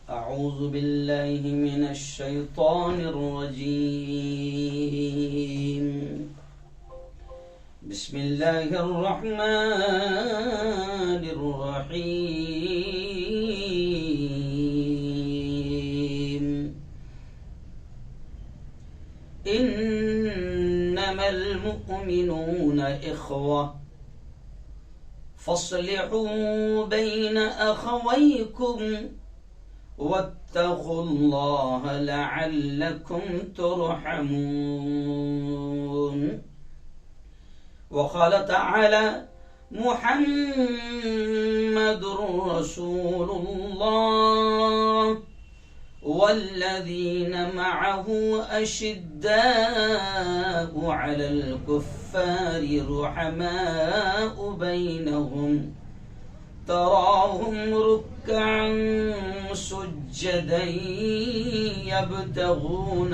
अऊज़ु बिल्लाहि मिनश शैतानिर रजीम। बिस्मिल्लाहिर रहमानिर रहीम। इन्नमल मुमिनूना इख्वा फस्लिहू बैन अखवैकुम वत्तकुल्लाह लअल्लकुम तुरहमून। वक़ाल तआला मुहम्मदुर रसूलुल्लाह वल्लज़ीन मअहु अशिद्दाउ अलल कुफ्फारि रुहमाउ बैनहुम तराहुम रुक्कअन सुज्जदन यब्तगून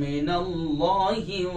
मिनल्लाहि व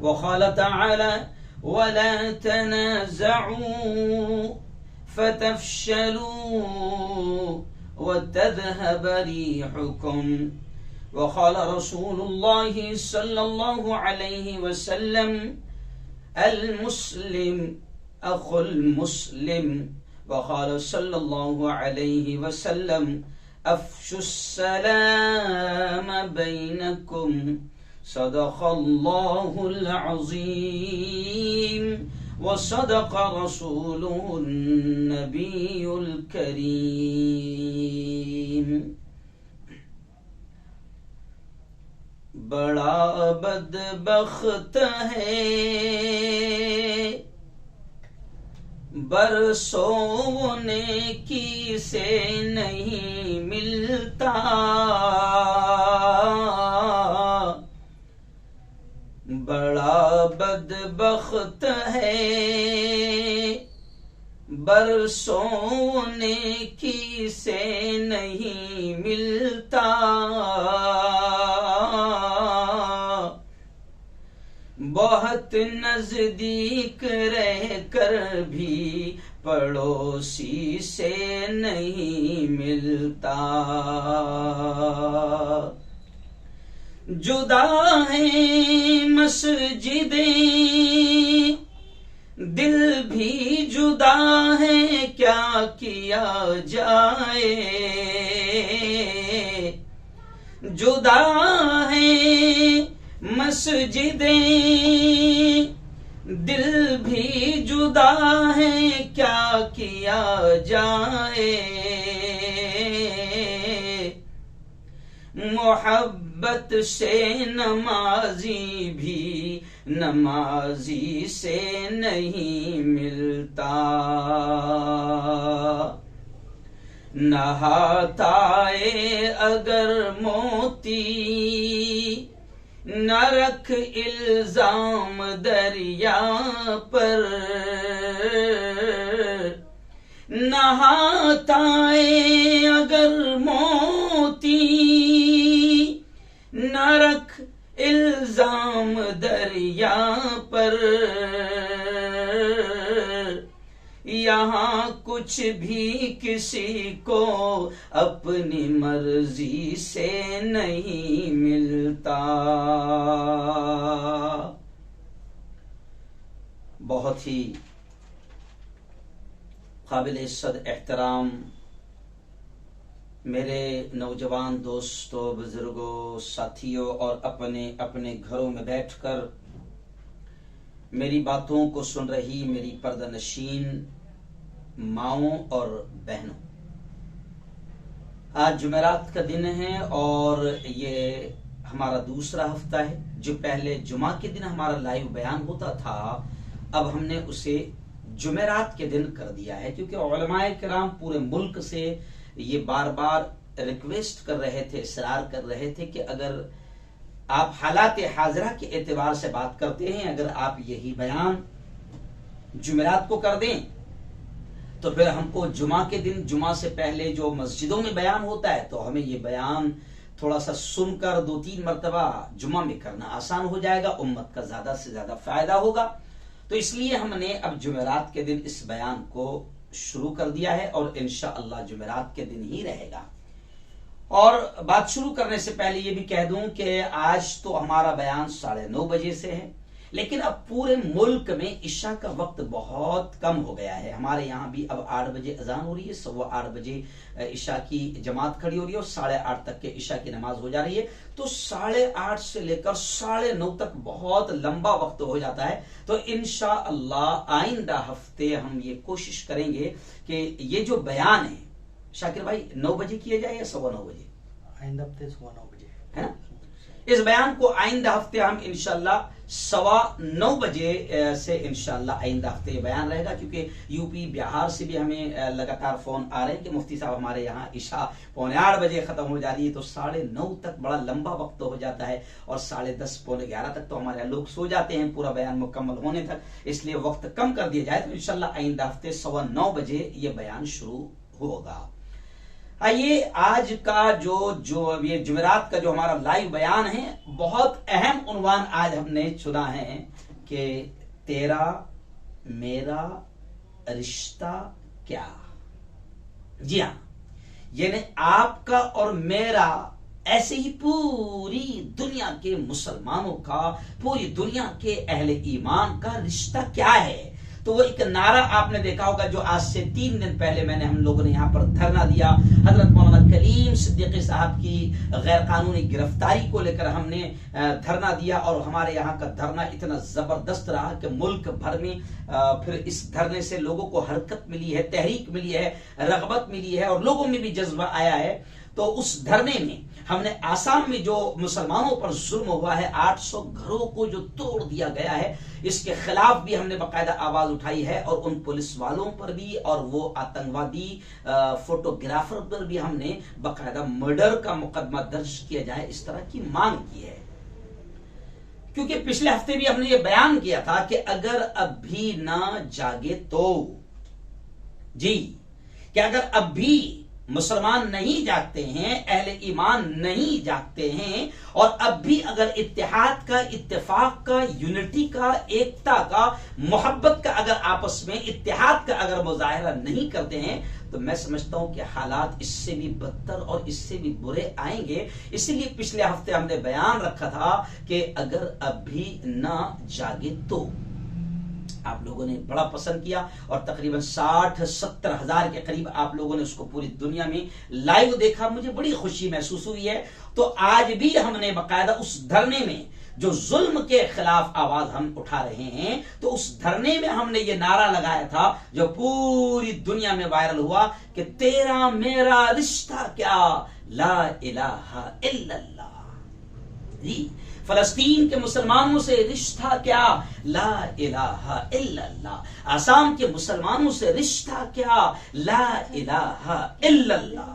वक़ाल तआला वला तनाज़अू फतफ़शलू वतज़हब रिहुकुम। वक़ाल रसूलुल्लाहि सल्लल्लाहु अलैहि वसल्लम अल मुस्लिम अखुल मुस्लिम। वक़ाल सल्लल्लाहु अलैहि वसल्लम अफ़शुस सलाम बैनकुम। सदक़ल्लाहुल अज़ीम व सदक़ रसूलुहुन नबियुल करीम। बड़ा बदबख्त है बरसों नेकी से नहीं मिलता। बड़ा बदबख्त है बरसों नेकी से नहीं मिलता। बहुत नजदीक रहकर भी पड़ोसी से नहीं मिलता। जुदा है मस्जिदें दिल भी जुदा है क्या किया जाए। जुदा है मस्जिदें दिल भी जुदा है क्या किया जाए। मोहब्बत से नमाजी भी नमाजी से नहीं मिलता। नहाताए अगर मोती न रख इल्जाम दरिया पर। नहाताए अगर मोती न रख इल्जाम दरिया पर। यहाँ कुछ भी किसी को अपनी मर्जी से नहीं मिलता। बहुत ही काबिल इज्जत एहतराम मेरे नौजवान दोस्तों, बुजुर्गों, साथियों और अपने अपने घरों में बैठकर मेरी बातों को सुन रही मेरी पर्दानशीन माओं और बहनों, आज जुमेरात का दिन है और ये हमारा दूसरा हफ्ता है। जो पहले जुमा के दिन हमारा लाइव बयान होता था, अब हमने उसे जुमेरात के दिन कर दिया है, क्योंकि उलमाए किराम पूरे मुल्क से ये बार बार रिक्वेस्ट कर रहे थे, इसरार कर रहे थे कि अगर आप हालात हाजरा के एतबार से बात करते हैं, अगर आप यही बयान जुमेरात को कर दें तो फिर हमको जुमा के दिन, जुमा से पहले जो मस्जिदों में बयान होता है, तो हमें ये बयान थोड़ा सा सुनकर 2-3 मरतबा जुमा में करना आसान हो जाएगा, उम्मत का ज्यादा से ज्यादा फायदा होगा। तो इसलिए हमने अब जुमेरात के दिन इस बयान को शुरू कर दिया है और इंशाअल्लाह जुमेरात के दिन ही रहेगा। और बात शुरू करने से पहले ये भी कह दूं कि आज तो हमारा बयान 9:30 बजे से है, लेकिन अब पूरे मुल्क में इशा का वक्त बहुत कम हो गया है। हमारे यहाँ भी अब 8 बजे अजान हो रही है, 8:15 बजे इशा की जमात खड़ी हो रही है और 8:30 तक के इशा की नमाज हो जा रही है। तो 8:30 से लेकर 9:30 तक बहुत लंबा वक्त हो जाता है। तो इंशाअल्लाह आइंदा हफ्ते हम ये कोशिश करेंगे कि ये जो बयान है शाकिर भाई 9 बजे किया जाए या 9:15 बजे? आइंदा हफ्ते 9:15 बजे है ना। इस बयान को आइंदा हफ्ते हम इंशाअल्लाह 9:15 बजे से इंशाअल्लाह आइंदा हफ्ते बयान रहेगा, क्योंकि यूपी बिहार से भी हमें लगातार फोन आ रहे हैं कि मुफ्ती साहब हमारे यहाँ इशा 9:15 बजे खत्म हो जाती है, तो 9:30 तक बड़ा लंबा वक्त हो जाता है और 10:30 11:15 तक तो हमारे यहाँ लोग सो जाते हैं पूरा बयान मुकम्मल होने तक। इसलिए वक्त कम कर दिया जाए तो इंशाअल्लाह आइंदा हफ्ते 9:15 बजे ये बयान शुरू होगा। आइए आज का जो ये जुमेरात का जो हमारा लाइव बयान है, बहुत अहम उन्वान आज हमने चुना है कि तेरा मेरा रिश्ता क्या। जी हाँ, यानी आपका और मेरा, ऐसे ही पूरी दुनिया के मुसलमानों का, पूरी दुनिया के अहले ईमान का रिश्ता क्या है। तो वो एक नारा आपने देखा होगा जो आज से 3 दिन पहले मैंने हम लोगों ने यहाँ पर धरना दिया। हजरत मौलाना कलीम सिद्दीकी साहब की गैर कानूनी गिरफ्तारी को लेकर हमने धरना दिया और हमारे यहाँ का धरना इतना जबरदस्त रहा कि मुल्क भर में फिर इस धरने से लोगों को हरकत मिली है, तहरीक मिली है, रगबत मिली है और लोगों में भी जज्बा आया है। तो उस धरने में हमने आसाम में जो मुसलमानों पर जुल्म हुआ है, 800 घरों को जो तोड़ दिया गया है, इसके खिलाफ भी हमने बाकायदा आवाज उठाई है और उन पुलिस वालों पर भी और वो आतंकवादी फोटोग्राफर पर भी हमने बाकायदा मर्डर का मुकदमा दर्ज किया जाए, इस तरह की मांग की है। क्योंकि पिछले हफ्ते भी हमने ये बयान किया था कि अगर अब भी ना जागे तो जी, कि अगर अब भी मुसलमान नहीं जागते हैं, अहले ईमान नहीं जागते हैं और अब भी अगर इत्तेहाद का, इत्तेफाक का, यूनिटी का, एकता का, मोहब्बत का अगर आपस में इत्तेहाद का अगर मुजाहिरा नहीं करते हैं, तो मैं समझता हूं कि हालात इससे भी बदतर और इससे भी बुरे आएंगे। इसीलिए पिछले हफ्ते हमने बयान रखा था कि अगर अब भी ना जागे तो। आप लोगों ने बड़ा पसंद किया और तकरीबन 60-70 हजार के करीब आप लोगों ने उसको पूरी दुनिया में लाइव देखा। मुझे बड़ी खुशी महसूस हुई है। तो आज भी हमने बाकायदा उस धरने में जो जुल्म के खिलाफ आवाज हम उठा रहे हैं, तो उस धरने में हमने ये नारा लगाया था जो पूरी दुनिया में वायरल हुआ कि तेरा मेरा रिश्ता क्या, ला इलाहा इल्लल्लाह। जी, फलस्तीन के मुसलमानों से रिश्ता क्या, ला इलाहा इल्लल्लाह। आसाम के मुसलमानों से रिश्ता क्या, ला इलाहा इल्लल्लाह।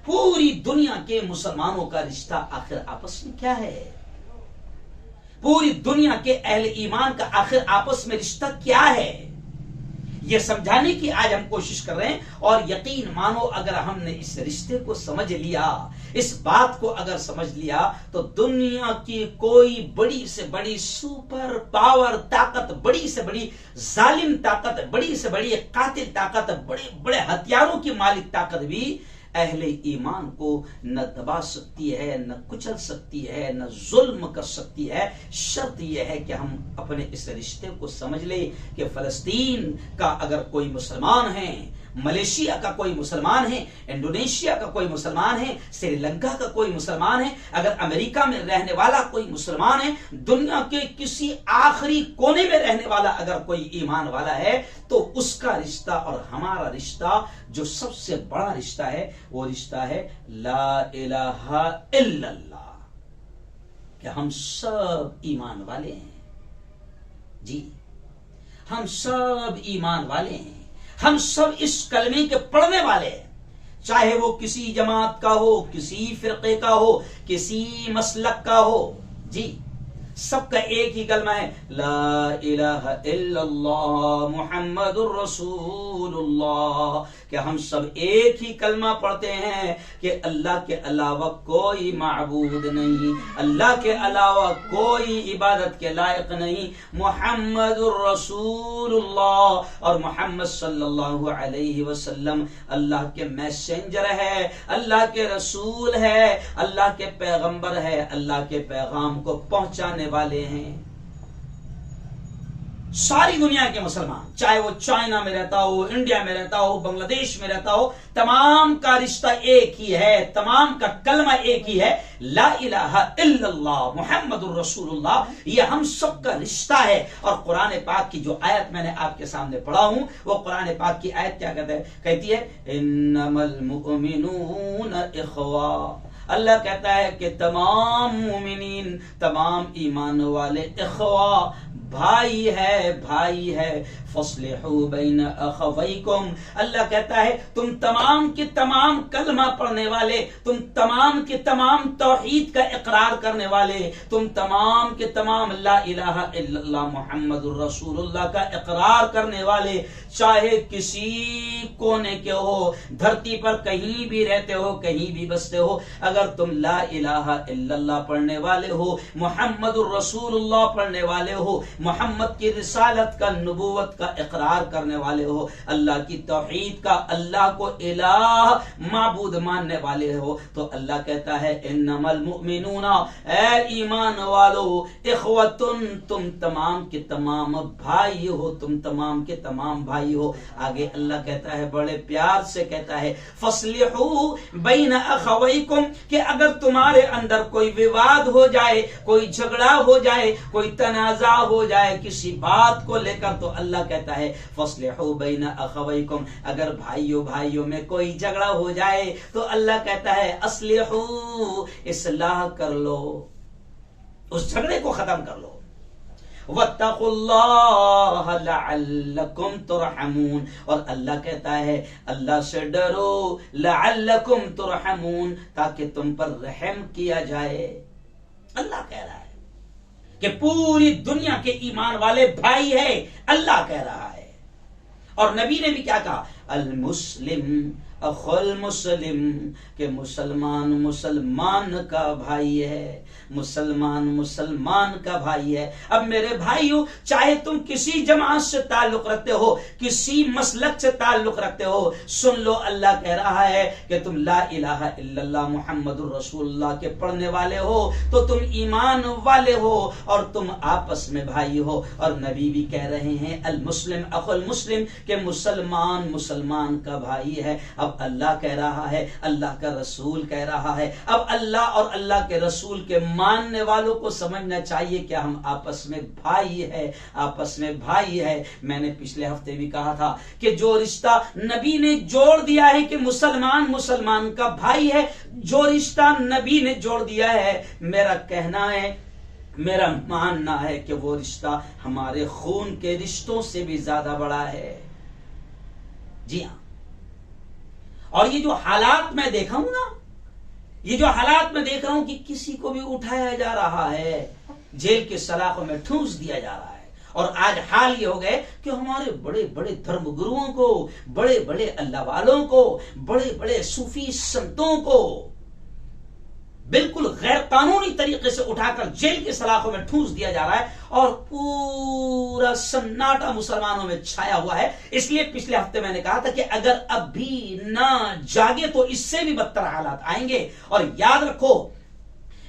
पूरी दुनिया के मुसलमानों का रिश्ता आखिर आपस में क्या है? पूरी दुनिया के अहले ईमान का आखिर आपस में रिश्ता क्या है, यह समझाने की आज हम कोशिश कर रहे हैं। और यकीन मानो अगर हमने इस रिश्ते को समझ लिया, इस बात को अगर समझ लिया, तो दुनिया की कोई बड़ी से बड़ी सुपर पावर ताकत, बड़ी से बड़ी जालिम ताकत, बड़ी से बड़ी कातिल ताकत, बड़े बड़े हथियारों की मालिक ताकत भी अहले ईमान को न दबा सकती है, न कुचल सकती है, न जुल्म कर सकती है। शर्त यह है कि हम अपने इस रिश्ते को समझ ले कि फलस्तीन का अगर कोई मुसलमान है, मलेशिया का कोई मुसलमान है, इंडोनेशिया का कोई मुसलमान है, श्रीलंका का कोई मुसलमान है, अगर अमेरिका में रहने वाला कोई मुसलमान है, दुनिया के किसी आखिरी कोने में रहने वाला अगर कोई ईमान वाला है, तो उसका रिश्ता और हमारा रिश्ता जो सबसे बड़ा रिश्ता है, वो रिश्ता है ला इलाहा इल्लल्लाह, कि हम सब ईमान वाले हैं। जी, हम सब ईमान वाले हैं, हम सब इस कलमे के पढ़ने वाले हैं, चाहे वो किसी जमात का हो, किसी फिरके का हो, किसी मसलक का हो। जी, सबका एक ही कलमा है, ला इलाहा इल्लल्लाह मुहम्मदुर रसूलुल्लाह, कि हम सब एक ही कलमा पढ़ते हैं कि अल्लाह के अलावा कोई माबूद नहीं, अल्लाह के अलावा कोई इबादत के लायक नहीं, मुहम्मदुर रसूलुल्लाह, और मोहम्मद सल्लल्लाहु अलैहि वसल्लम अल्लाह के मैसेंजर है, अल्लाह के रसूल है, अल्लाह के पैगंबर है, अल्लाह के पैगाम को पहुंचाने वाले हैं। सारी दुनिया के मुसलमान, चाहे वो चाइना में रहता हो, इंडिया में रहता हो, बांग्लादेश में रहता हो, तमाम का रिश्ता एक ही है, तमाम का कलमा एक ही है, ला इलाहा इल्लल्लाह मुहम्मदुर रसूलुल्लाह। ये हम सब का रिश्ता है। और कुरान पाक की जो आयत मैंने आपके सामने पढ़ा हूं, वो कुरान पाक की आयत क्या कहती है, इन्नमल मुमिनून इख्वा। अल्लाह कहता है कि तमाम मुमिनीन, तमाम ईमान वाले इख्वा, भाई है, फस्लिहू बैन अखवैकुम। अल्लाह कहता है तुम तमाम के तमाम कलमा पढ़ने वाले, तुम तमाम के तमाम तौहीद का इकरार करने वाले, तुम तमाम के तमाम ला इलाहा इल्लल्लाह मुहम्मदुर रसूलुल्लाह का इकरार करने वाले, चाहे किसी कोने के हो, धरती पर कहीं भी रहते हो, कहीं भी बसते हो, अगर तुम ला इलाहा इल्लल्लाह पढ़ने वाले हो, मुहम्मदुर रसूलुल्लाह पढ़ने वाले हो, मोहम्मद की रिसालत का, नबूवत का इकरार करने वाले हो, अल्लाह की तौहीद का, अल्लाह को इलाह माबूद मानने वाले हो, तो अल्लाह कहता है इन्नमल मुमिनूना, ए ईमान वालो, इख्वतुन, तुम तमाम के तमाम भाई हो, तुम तमाम के तमाम भाई हो। आगे अल्लाह कहता है, बड़े प्यार से कहता है, फस्लिहू बैन अखवैकुम, कि अगर तुम्हारे अंदर कोई विवाद हो जाए, कोई झगड़ा हो जाए, कोई तनाजा हो जाए किसी बात को लेकर, तो अल्लाह कहता है फस्लिहू बैन अखवैकुम, अगर भाइयों में कोई झगड़ा हो जाए तो अल्लाह कहता है अस्लिहू, इस्लाह कर लो, उस झगड़े को खत्म कर लो। वत्तकुल्लाह लअल्लकुम तुरहमून, और अल्लाह कहता है अल्लाह से डरो, लअल्लकुम तुरहमून, ताकि तुम पर रहम किया जाए। अल्लाह कह रहा है कि पूरी दुनिया के ईमान वाले भाई है, अल्लाह कह रहा है। और नबी ने भी क्या कहा, अल मुस्लिम अखुल मुस्लिम, के मुसलमान मुसलमान का भाई है, मुसलमान मुसलमान का भाई है। अब मेरे भाइयों, चाहे तुम किसी जमात से ताल्लुक रखते हो, किसी मसलक से ताल्लुक रखते हो, सुन लो, अल्लाह कह रहा है कि तुम ला इलाहा इल्लल्लाह मुहम्मदुर रसूलुल्लाह के पढ़ने वाले हो, तो तुम ईमान वाले हो और तुम आपस में भाई हो। और नबी भी कह रहे हैं अल मुस्लिम अखुल मुस्लिम, के मुसलमान मुसलमान का भाई है। अब अल्लाह कह रहा है, अल्लाह का रसूल कह रहा है। अब अल्लाह और अल्लाह के रसूल के मानने वालों को समझना चाहिए कि हम आपस में भाई है, आपस में भाई है। मैंने पिछले हफ्ते भी कहा था कि जो रिश्ता नबी ने जोड़ दिया है कि मुसलमान मुसलमान का भाई है, जो रिश्ता नबी ने जोड़ दिया है, मेरा कहना है, मेरा मानना है कि वो रिश्ता हमारे खून के रिश्तों से भी ज्यादा बड़ा है। जी हां। और ये जो हालात मैं देखा हूं ना, ये जो हालात मैं देख रहा हूं कि किसी को भी उठाया जा रहा है, जेल के सलाखों में ठूंस दिया जा रहा है। और आज हाल ये हो गए कि हमारे बड़े बड़े धर्म गुरुओं को, बड़े बड़े अल्लाह वालों को, बड़े बड़े सूफी संतों को बिल्कुल गैर कानूनी तरीके से उठाकर जेल के सलाखों में ठूंस दिया जा रहा है और पूरा सन्नाटा मुसलमानों में छाया हुआ है। इसलिए पिछले हफ्ते मैंने कहा था कि अगर अभी ना जागे तो इससे भी बदतर हालात आएंगे। और याद रखो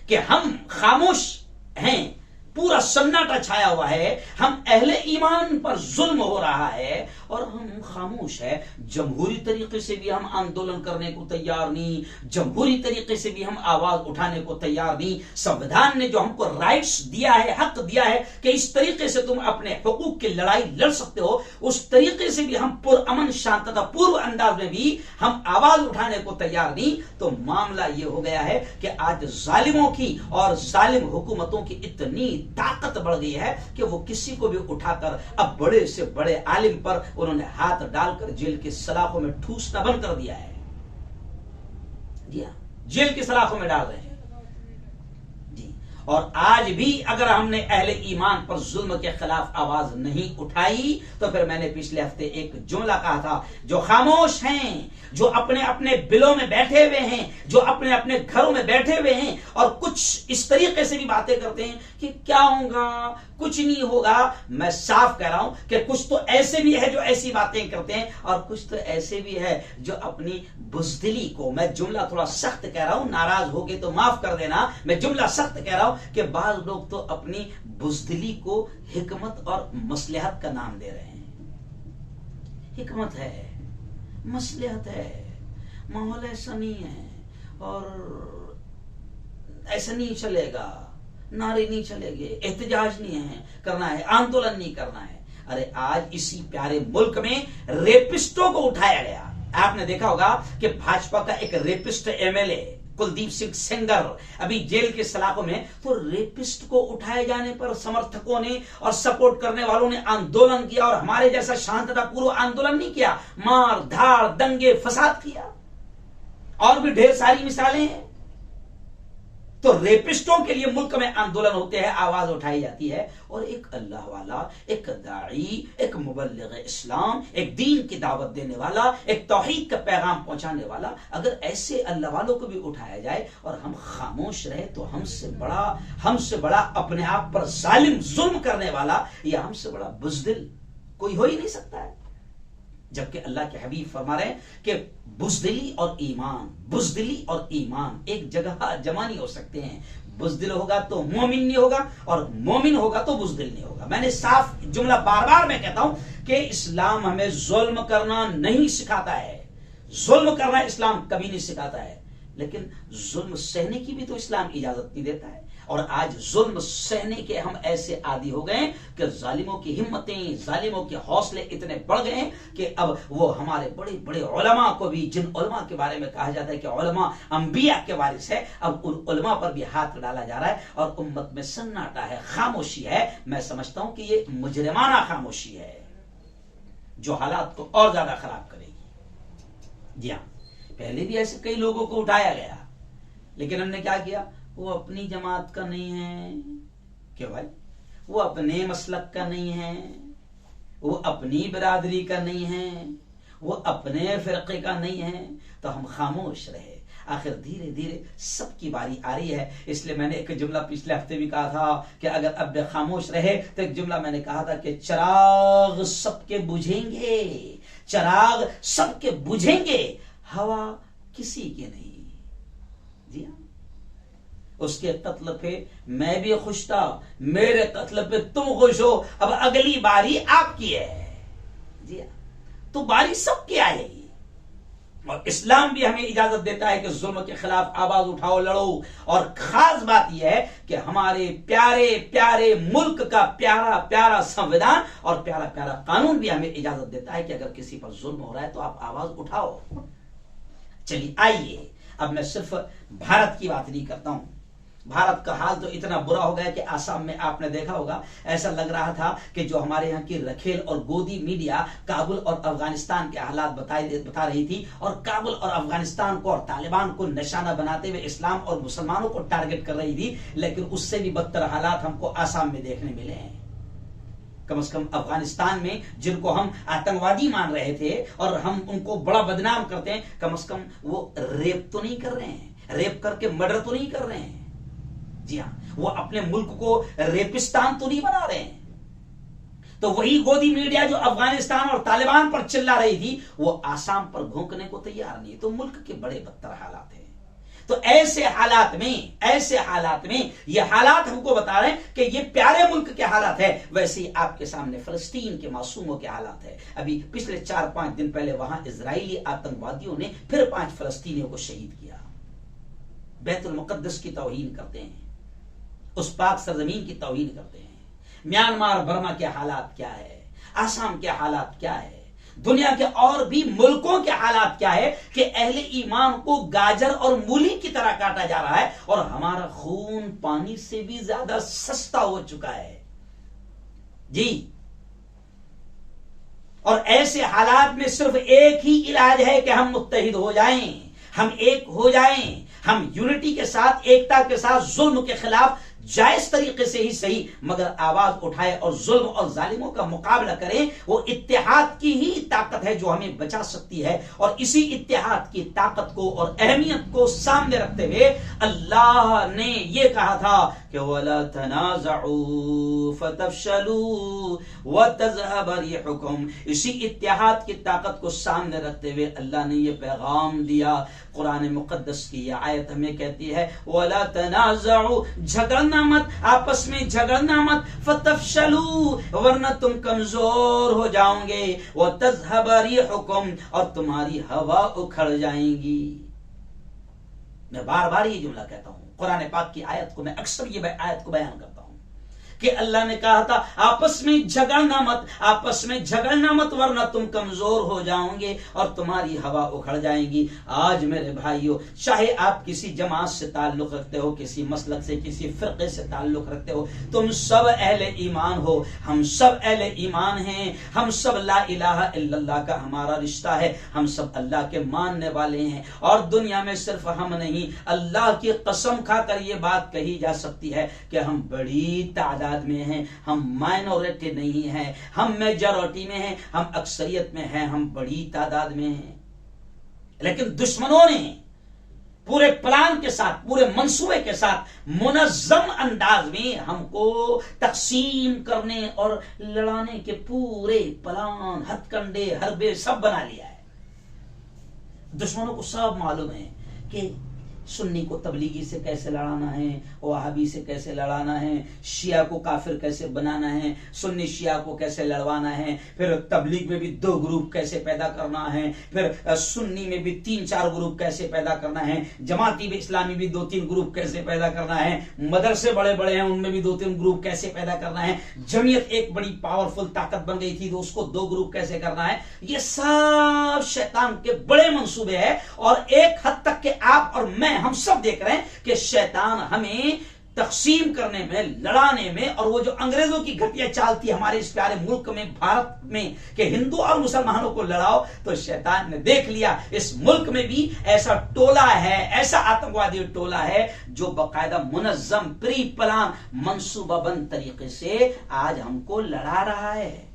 कि हम खामोश हैं, पूरा सन्नाटा छाया हुआ है, हम अहले ईमान पर जुल्म हो रहा है और हम खामोश है। जमहूरी तरीके से भी हम आंदोलन करने को तैयार नहीं, जमहूरी तरीके से भी हम आवाज उठाने को तैयार नहीं। संविधान ने जो हमको राइट्स दिया है, हक दिया है कि इस तरीके से तुम अपने हुकूक की लड़ाई लड़ सकते हो, उस तरीके से भी हम पुरअमन शांतता पूर्व अंदाज में भी हम आवाज उठाने को तैयार नहीं। तो मामला ये हो गया है कि आज जालिमों की और जालिम हुकूमतों की इतनी ताकत बढ़ गई है कि वो किसी को भी उठाकर अब बड़े से बड़े आलिम पर उन्होंने हाथ डालकर जेल की सलाखों में ठूसना बंद कर दिया है। जी, जेल की सलाखों में डाल रहे हैं जी। और आज भी अगर हमने अहले ईमान पर जुल्म के खिलाफ आवाज नहीं उठाई, तो फिर मैंने पिछले हफ्ते एक जुमला कहा था, जो खामोश हैं, जो अपने अपने बिलों में बैठे हुए हैं, जो अपने अपने घरों में बैठे हुए हैं और कुछ इस तरीके से भी बातें करते हैं कि क्या होगा, कुछ नहीं होगा। मैं साफ कह रहा हूं कि कुछ तो ऐसे भी है जो ऐसी बातें करते हैं और कुछ तो ऐसे भी है जो अपनी बुज़दिली को, मैं जुमला थोड़ा सख्त कह रहा हूं, नाराज हो गए तो माफ कर देना, मैं जुमला सख्त कह रहा हूं कि बाज लोग तो अपनी बुज़दिली को हिकमत और मसलहत का नाम दे रहे हैं। हिकमत है, मसलहत है, माहौल ऐसा नहीं है और ऐसा नहीं चलेगा, नारे नहीं चलेंगे, एहतजाज नहीं है करना है, आंदोलन नहीं करना है। अरे आज इसी प्यारे मुल्क में रेपिस्टों को उठाया गया। आपने देखा होगा कि भाजपा का एक रेपिस्ट एमएलए कुलदीप सिंह सेंगर अभी जेल के सलाखों में, तो रेपिस्ट को उठाए जाने पर समर्थकों ने और सपोर्ट करने वालों ने आंदोलन किया और हमारे जैसा शांततापूर्व आंदोलन नहीं किया, मार धाड़ दंगे फसाद किया। और भी ढेर सारी मिसालें हैं। तो रेपिस्टों के लिए मुल्क में आंदोलन होते हैं, आवाज उठाई जाती है, और एक अल्लाह वाला, एक दाई, एक मुबल्लिग इस्लाम, एक दीन की दावत देने वाला, एक तौहीद का पैगाम पहुंचाने वाला, अगर ऐसे अल्लाह वालों को भी उठाया जाए और हम खामोश रहे, तो हमसे बड़ा अपने आप पर जालिम जुल्म करने वाला या हमसे बड़ा बुज़दिल कोई हो ही नहीं सकता है। जबकि अल्लाह के हबीब फरमा रहे हैं कि बुज़दिली और ईमान एक जगह जमा नहीं हो सकते हैं। बुज़दिल होगा तो मोमिन नहीं होगा और मोमिन होगा तो बुज़दिल नहीं होगा। मैंने साफ जुमला बार बार मैं कहता हूं कि इस्लाम हमें जुल्म करना नहीं सिखाता है, जुल्म करना इस्लाम कभी नहीं सिखाता है, लेकिन जुल्म सहने की भी तो इस्लाम इजाजत नहीं देता है। और आज जुल्म सहने के हम ऐसे आदी हो गए कि जालिमों की हिम्मतें, जालिमों के हौसले इतने बढ़ गए हैं कि अब वो हमारे बड़े बड़े उलमा को भी, जिन उलमा के बारे में कहा जाता है कि उलमा अंबिया के वारिस है, अब उन उलमा पर भी हाथ डाला जा रहा है और उम्मत में सन्नाटा है, खामोशी है। मैं समझता हूं कि ये मुजरिमाना खामोशी है जो हालात को और ज्यादा खराब करेगी। जी हाँ, पहले भी ऐसे कई लोगों को उठाया गया, लेकिन हमने क्या किया, वो अपनी जमात का नहीं है, क्यों भाई, वो अपने मसलक का नहीं है, वो अपनी बिरादरी का नहीं है, वो अपने फिरके का नहीं है, तो हम खामोश रहे। आखिर धीरे धीरे सबकी बारी आ रही है। इसलिए मैंने एक जुमला पिछले हफ्ते भी कहा था कि अगर अब खामोश रहे, तो एक जुमला मैंने कहा था कि चिराग सबके बुझेंगे, चिराग सबके बुझेंगे, हवा किसी की नहीं। जी हाँ, उसके कत्ल पे मैं भी खुश था, मेरे कत्ल पे तुम खुश हो, अब अगली बारी आपकी है। जी हाँ, तो बारी सबकी आएगी। और इस्लाम भी हमें इजाजत देता है कि जुल्म के खिलाफ आवाज उठाओ, लड़ो। और खास बात यह है कि हमारे प्यारे प्यारे मुल्क का प्यारा प्यारा संविधान और प्यारा प्यारा कानून भी हमें इजाजत देता है कि अगर किसी पर जुल्म हो रहा है तो आप आवाज उठाओ। चलिए आइए, अब मैं सिर्फ भारत की बात नहीं करता हूं। भारत का हाल तो इतना बुरा हो गया कि आसाम में आपने देखा होगा, ऐसा लग रहा था कि जो हमारे यहाँ की रखेल और गोदी मीडिया काबुल और अफगानिस्तान के हालात बता रही थी, और काबुल और अफगानिस्तान को और तालिबान को निशाना बनाते हुए इस्लाम और मुसलमानों को टारगेट कर रही थी, लेकिन उससे भी बदतर हालात हमको आसाम में देखने मिले हैं। कम से कम अफगानिस्तान में जिनको हम आतंकवादी मान रहे थे और हम उनको बड़ा बदनाम करते हैं, कम से कम वो रेप तो नहीं कर रहे हैं, रेप करके मर्डर तो नहीं कर रहे हैं। जी हाँ, वो अपने मुल्क को रेपिस्तान तो नहीं बना रहे हैं। तो वही गोदी मीडिया जो अफगानिस्तान और तालिबान पर चिल्ला रही थी, वो आसाम पर भौंकने को तैयार नहीं। तो मुल्क के बड़े बदतर हालात हैं। तो ऐसे हालात में ये हालात हमको बता रहे हैं कि ये प्यारे मुल्क के हालात है। वैसे ही आपके सामने फलस्तीन के मासूमों के हालात है। अभी पिछले 4-5 दिन पहले वहां इजरायली आतंकवादियों ने फिर 5 फलस्तीनियों को शहीद किया। बैतुल मुकद्दस की तौहीन करते हैं, उस पाक सरजमीन की तौहीन करते हैं। म्यांमार बर्मा के हालात क्या है, आसाम के हालात क्या है, दुनिया के और भी मुल्कों के हालात क्या है कि अहले ईमान को गाजर और मूली की तरह काटा जा रहा है और हमारा खून पानी से भी ज्यादा सस्ता हो चुका है। जी, और ऐसे हालात में सिर्फ एक ही इलाज है कि हम मुत्तहिद हो जाएं, हम एक हो जाएं, हम यूनिटी के साथ, एकता के साथ जुल्म के खिलाफ जायज तरीके से ही सही, मगर आवाज उठाए और जुल्म और जालिमों का मुकाबला करें। वो इत्तेहाद की ही ताकत है जो हमें बचा सकती है। और इसी इत्तेहाद की ताकत को और अहमियत को सामने रखते हुए अल्लाह ने ये कहा था कि वला तनाज़उ फतफशलू व तज़हब रिहुकुम। इसी इत्तेहाद की ताकत को सामने रखते हुए अल्लाह ने ये पैगाम दिया। कुरान मुकद्दस की यह आयत हमें कहती है वला तनाज़उ, झगड़ना मत, आपस में झगड़ना मत, फतफशलू, वरना तुम कमजोर हो जाओगे, व तज़हब रिहुकुम, और तुम्हारी हवा उखड़ जाएंगी। मैं बार बार ये जुमला कहता हूं, कुरान पाक की आयत को मैं अक्सर ये आयत को बयान करता हूं कि अल्लाह ने कहा था आपस में झगड़ना मत, आपस में झगड़ना मत, वरना तुम कमजोर हो जाओगे और तुम्हारी हवा उखड़ जाएंगी। आज मेरे भाइयों, चाहे आप किसी जमात से ताल्लुक रखते हो, किसी मसलक से, किसी फिरके से ताल्लुक रखते हो, तुम सब अहले ईमान हो, हम सब अहले ईमान हैं, हम सब ला इलाहा इल्लल्लाह का हमारा रिश्ता है, हम सब अल्लाह के मानने वाले हैं। और दुनिया में सिर्फ हम नहीं, अल्लाह की कसम खाकर ये बात कही जा सकती है कि हम बड़ी तादाद में हैं, हम माइनॉरिटी नहीं हैं, हम मेजॉरिटी में हैं, हम अक्सरियत में हैं, हम बड़ी तादाद में हैं। लेकिन दुश्मनों ने पूरे प्लान के साथ, पूरे मंसूबे के साथ, मुनज़्ज़म अंदाज में हमको तकसीम करने और लड़ाने के पूरे प्लान, हथकंडे, हरबे सब बना लिया है। दुश्मनों को सब मालूम है कि सुन्नी को तबलीगी से कैसे लड़ाना है, वहाबी से कैसे लड़ाना है, शिया को काफिर कैसे बनाना है, सुन्नी शिया को कैसे लड़वाना है, फिर तबलीग में भी 2 ग्रुप कैसे पैदा करना है, फिर सुन्नी में भी 3-4 ग्रुप कैसे पैदा करना है, जमाती भी इस्लामी भी 2-3 ग्रुप कैसे पैदा करना है, मदरसे बड़े बड़े हैं उनमें भी 2-3 ग्रुप कैसे पैदा करना है, जमीयत एक बड़ी पावरफुल ताकत बन गई थी तो उसको 2 ग्रुप कैसे करना है। ये सब शैतान के बड़े मंसूबे हैं। और एक हद तक के आप और मैं, हम सब देख रहे हैं कि शैतान हमें तकसीम करने में, लड़ाने में, और वो जो अंग्रेजों की घटिया चाल थी हमारे इस प्यारे मुल्क में, भारत में, कि हिंदू और मुसलमानों को लड़ाओ, तो शैतान ने देख लिया इस मुल्क में भी ऐसा टोला है, ऐसा आतंकवादी टोला है जो बाकायदा मुनज़्ज़म, प्री प्लान, मंसूबाबंद तरीके से आज हमको लड़ा रहा है,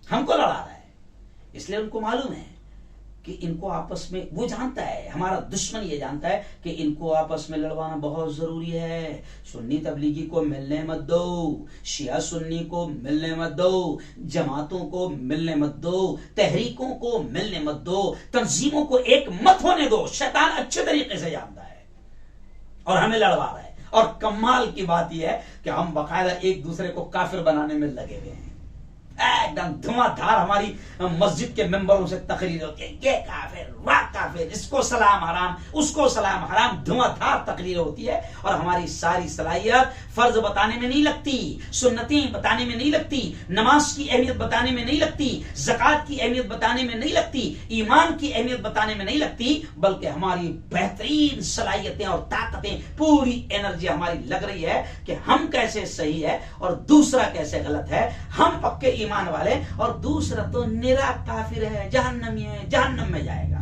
हमको लड़ा रहा है। इसलिए उनको मालूम है कि इनको आपस में, वो जानता है, हमारा दुश्मन ये जानता है कि इनको आपस में लड़वाना बहुत जरूरी है। सुन्नी तबलीगी को मिलने मत दो, शिया सुन्नी को मिलने मत दो, जमातों को मिलने मत दो, तहरीकों को मिलने मत दो, तंजीमों को एक मत होने दो। शैतान अच्छे तरीके से जानता है और हमें लड़वा रहा है। और कमाल की बात यह है कि हम बाकायदा एक दूसरे को काफिर बनाने में लगे हुए हैं। एकदम धुआंधार हमारी मस्जिद के मेंबरों से तकरीर होती है, ये काफिर, वाह काफिर, इसको सलाम हराम, उसको सलाम हराम, धुआंधार तकरीर होती है। और हमारी सारी सलाहियत फर्ज बताने में नहीं लगती, सुन्नतें बताने में नहीं लगती, नमाज की अहमियत बताने में नहीं लगती, ज़कात की अहमियत बताने में नहीं लगती, ईमान की अहमियत बताने में नहीं लगती, बल्कि हमारी बेहतरीन सलाहियतें और ताकतें, पूरी एनर्जी हमारी लग रही है कि हम कैसे सही है और दूसरा कैसे गलत है, हम पक्के ईमान वाले और दूसरा तो निरा काफिर है, जहन्नमी है, जहन्नम में जाएगा।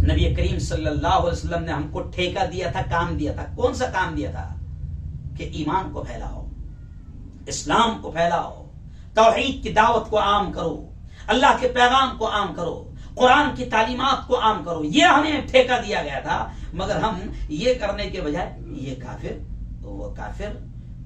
नबी करीम सल्लल्लाहु अलैहि वसल्लम ने हमको ठेका दिया था, काम दिया था। कौन सा काम दिया था? कि ईमान को फैलाओ, इस्लाम को फैलाओ, तौहीद की दावत को आम करो, अल्लाह के पैगाम को आम करो, कुरान की तालीमात को आम करो। यह हमें ठेका दिया गया था। मगर हम ये करने के बजाय ये काफिर तो वो काफिर,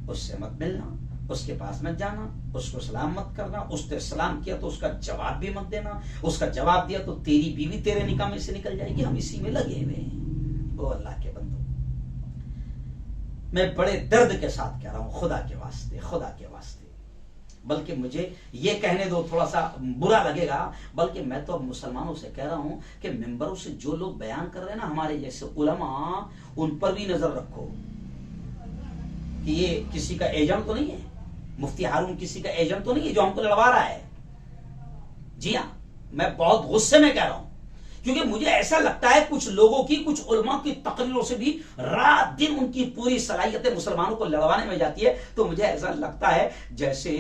उससे मत मिलना, उसके पास मत जाना, उसको सलाम मत करना, उसने सलाम किया तो उसका जवाब भी मत देना, उसका जवाब दिया तो तेरी बीवी तेरे निकाह में से निकल जाएगी। हम इसी में लगे हुए हैं। ओ अल्लाह के बंदो, मैं बड़े दर्द के साथ कह रहा हूं, खुदा के वास्ते, खुदा के वास्ते, बल्कि मुझे ये कहने दो, थोड़ा सा बुरा लगेगा, बल्कि मैं तो मुसलमानों से कह रहा हूं कि मिंबरों से जो लोग बयान कर रहे हैं ना, हमारे जैसे उलमा, उन पर भी नजर रखो कि ये किसी का एजेंट तो नहीं है, मुफ्ती हारून किसी का एजेंट तो नहीं है जो हमको लड़वा रहा है। जी हाँ, मैं बहुत गुस्से में कह रहा हूं, क्योंकि मुझे ऐसा लगता है कुछ लोगों की, कुछ उलमा की तकरीरों से भी रात दिन उनकी पूरी सलाहियतें मुसलमानों को लड़वाने में जाती है। तो मुझे ऐसा लगता है जैसे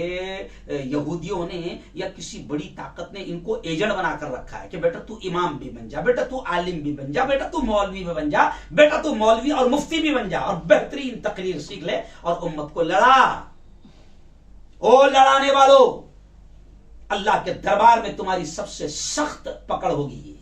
यहूदियों ने या किसी बड़ी ताकत ने इनको एजेंट बनाकर रखा है कि बेटा तू इमाम भी बन जा, बेटा तू आलिम भी बन जा, बेटा तू मौलवी भी बन जा, बेटा तू मौलवी और मुफ्ती भी बन जा और बेहतरीन तकरीर सीख ले और उम्मत को लड़ा। ओ लड़ाने वालों, अल्लाह के दरबार में तुम्हारी सबसे सख्त पकड़ होगी,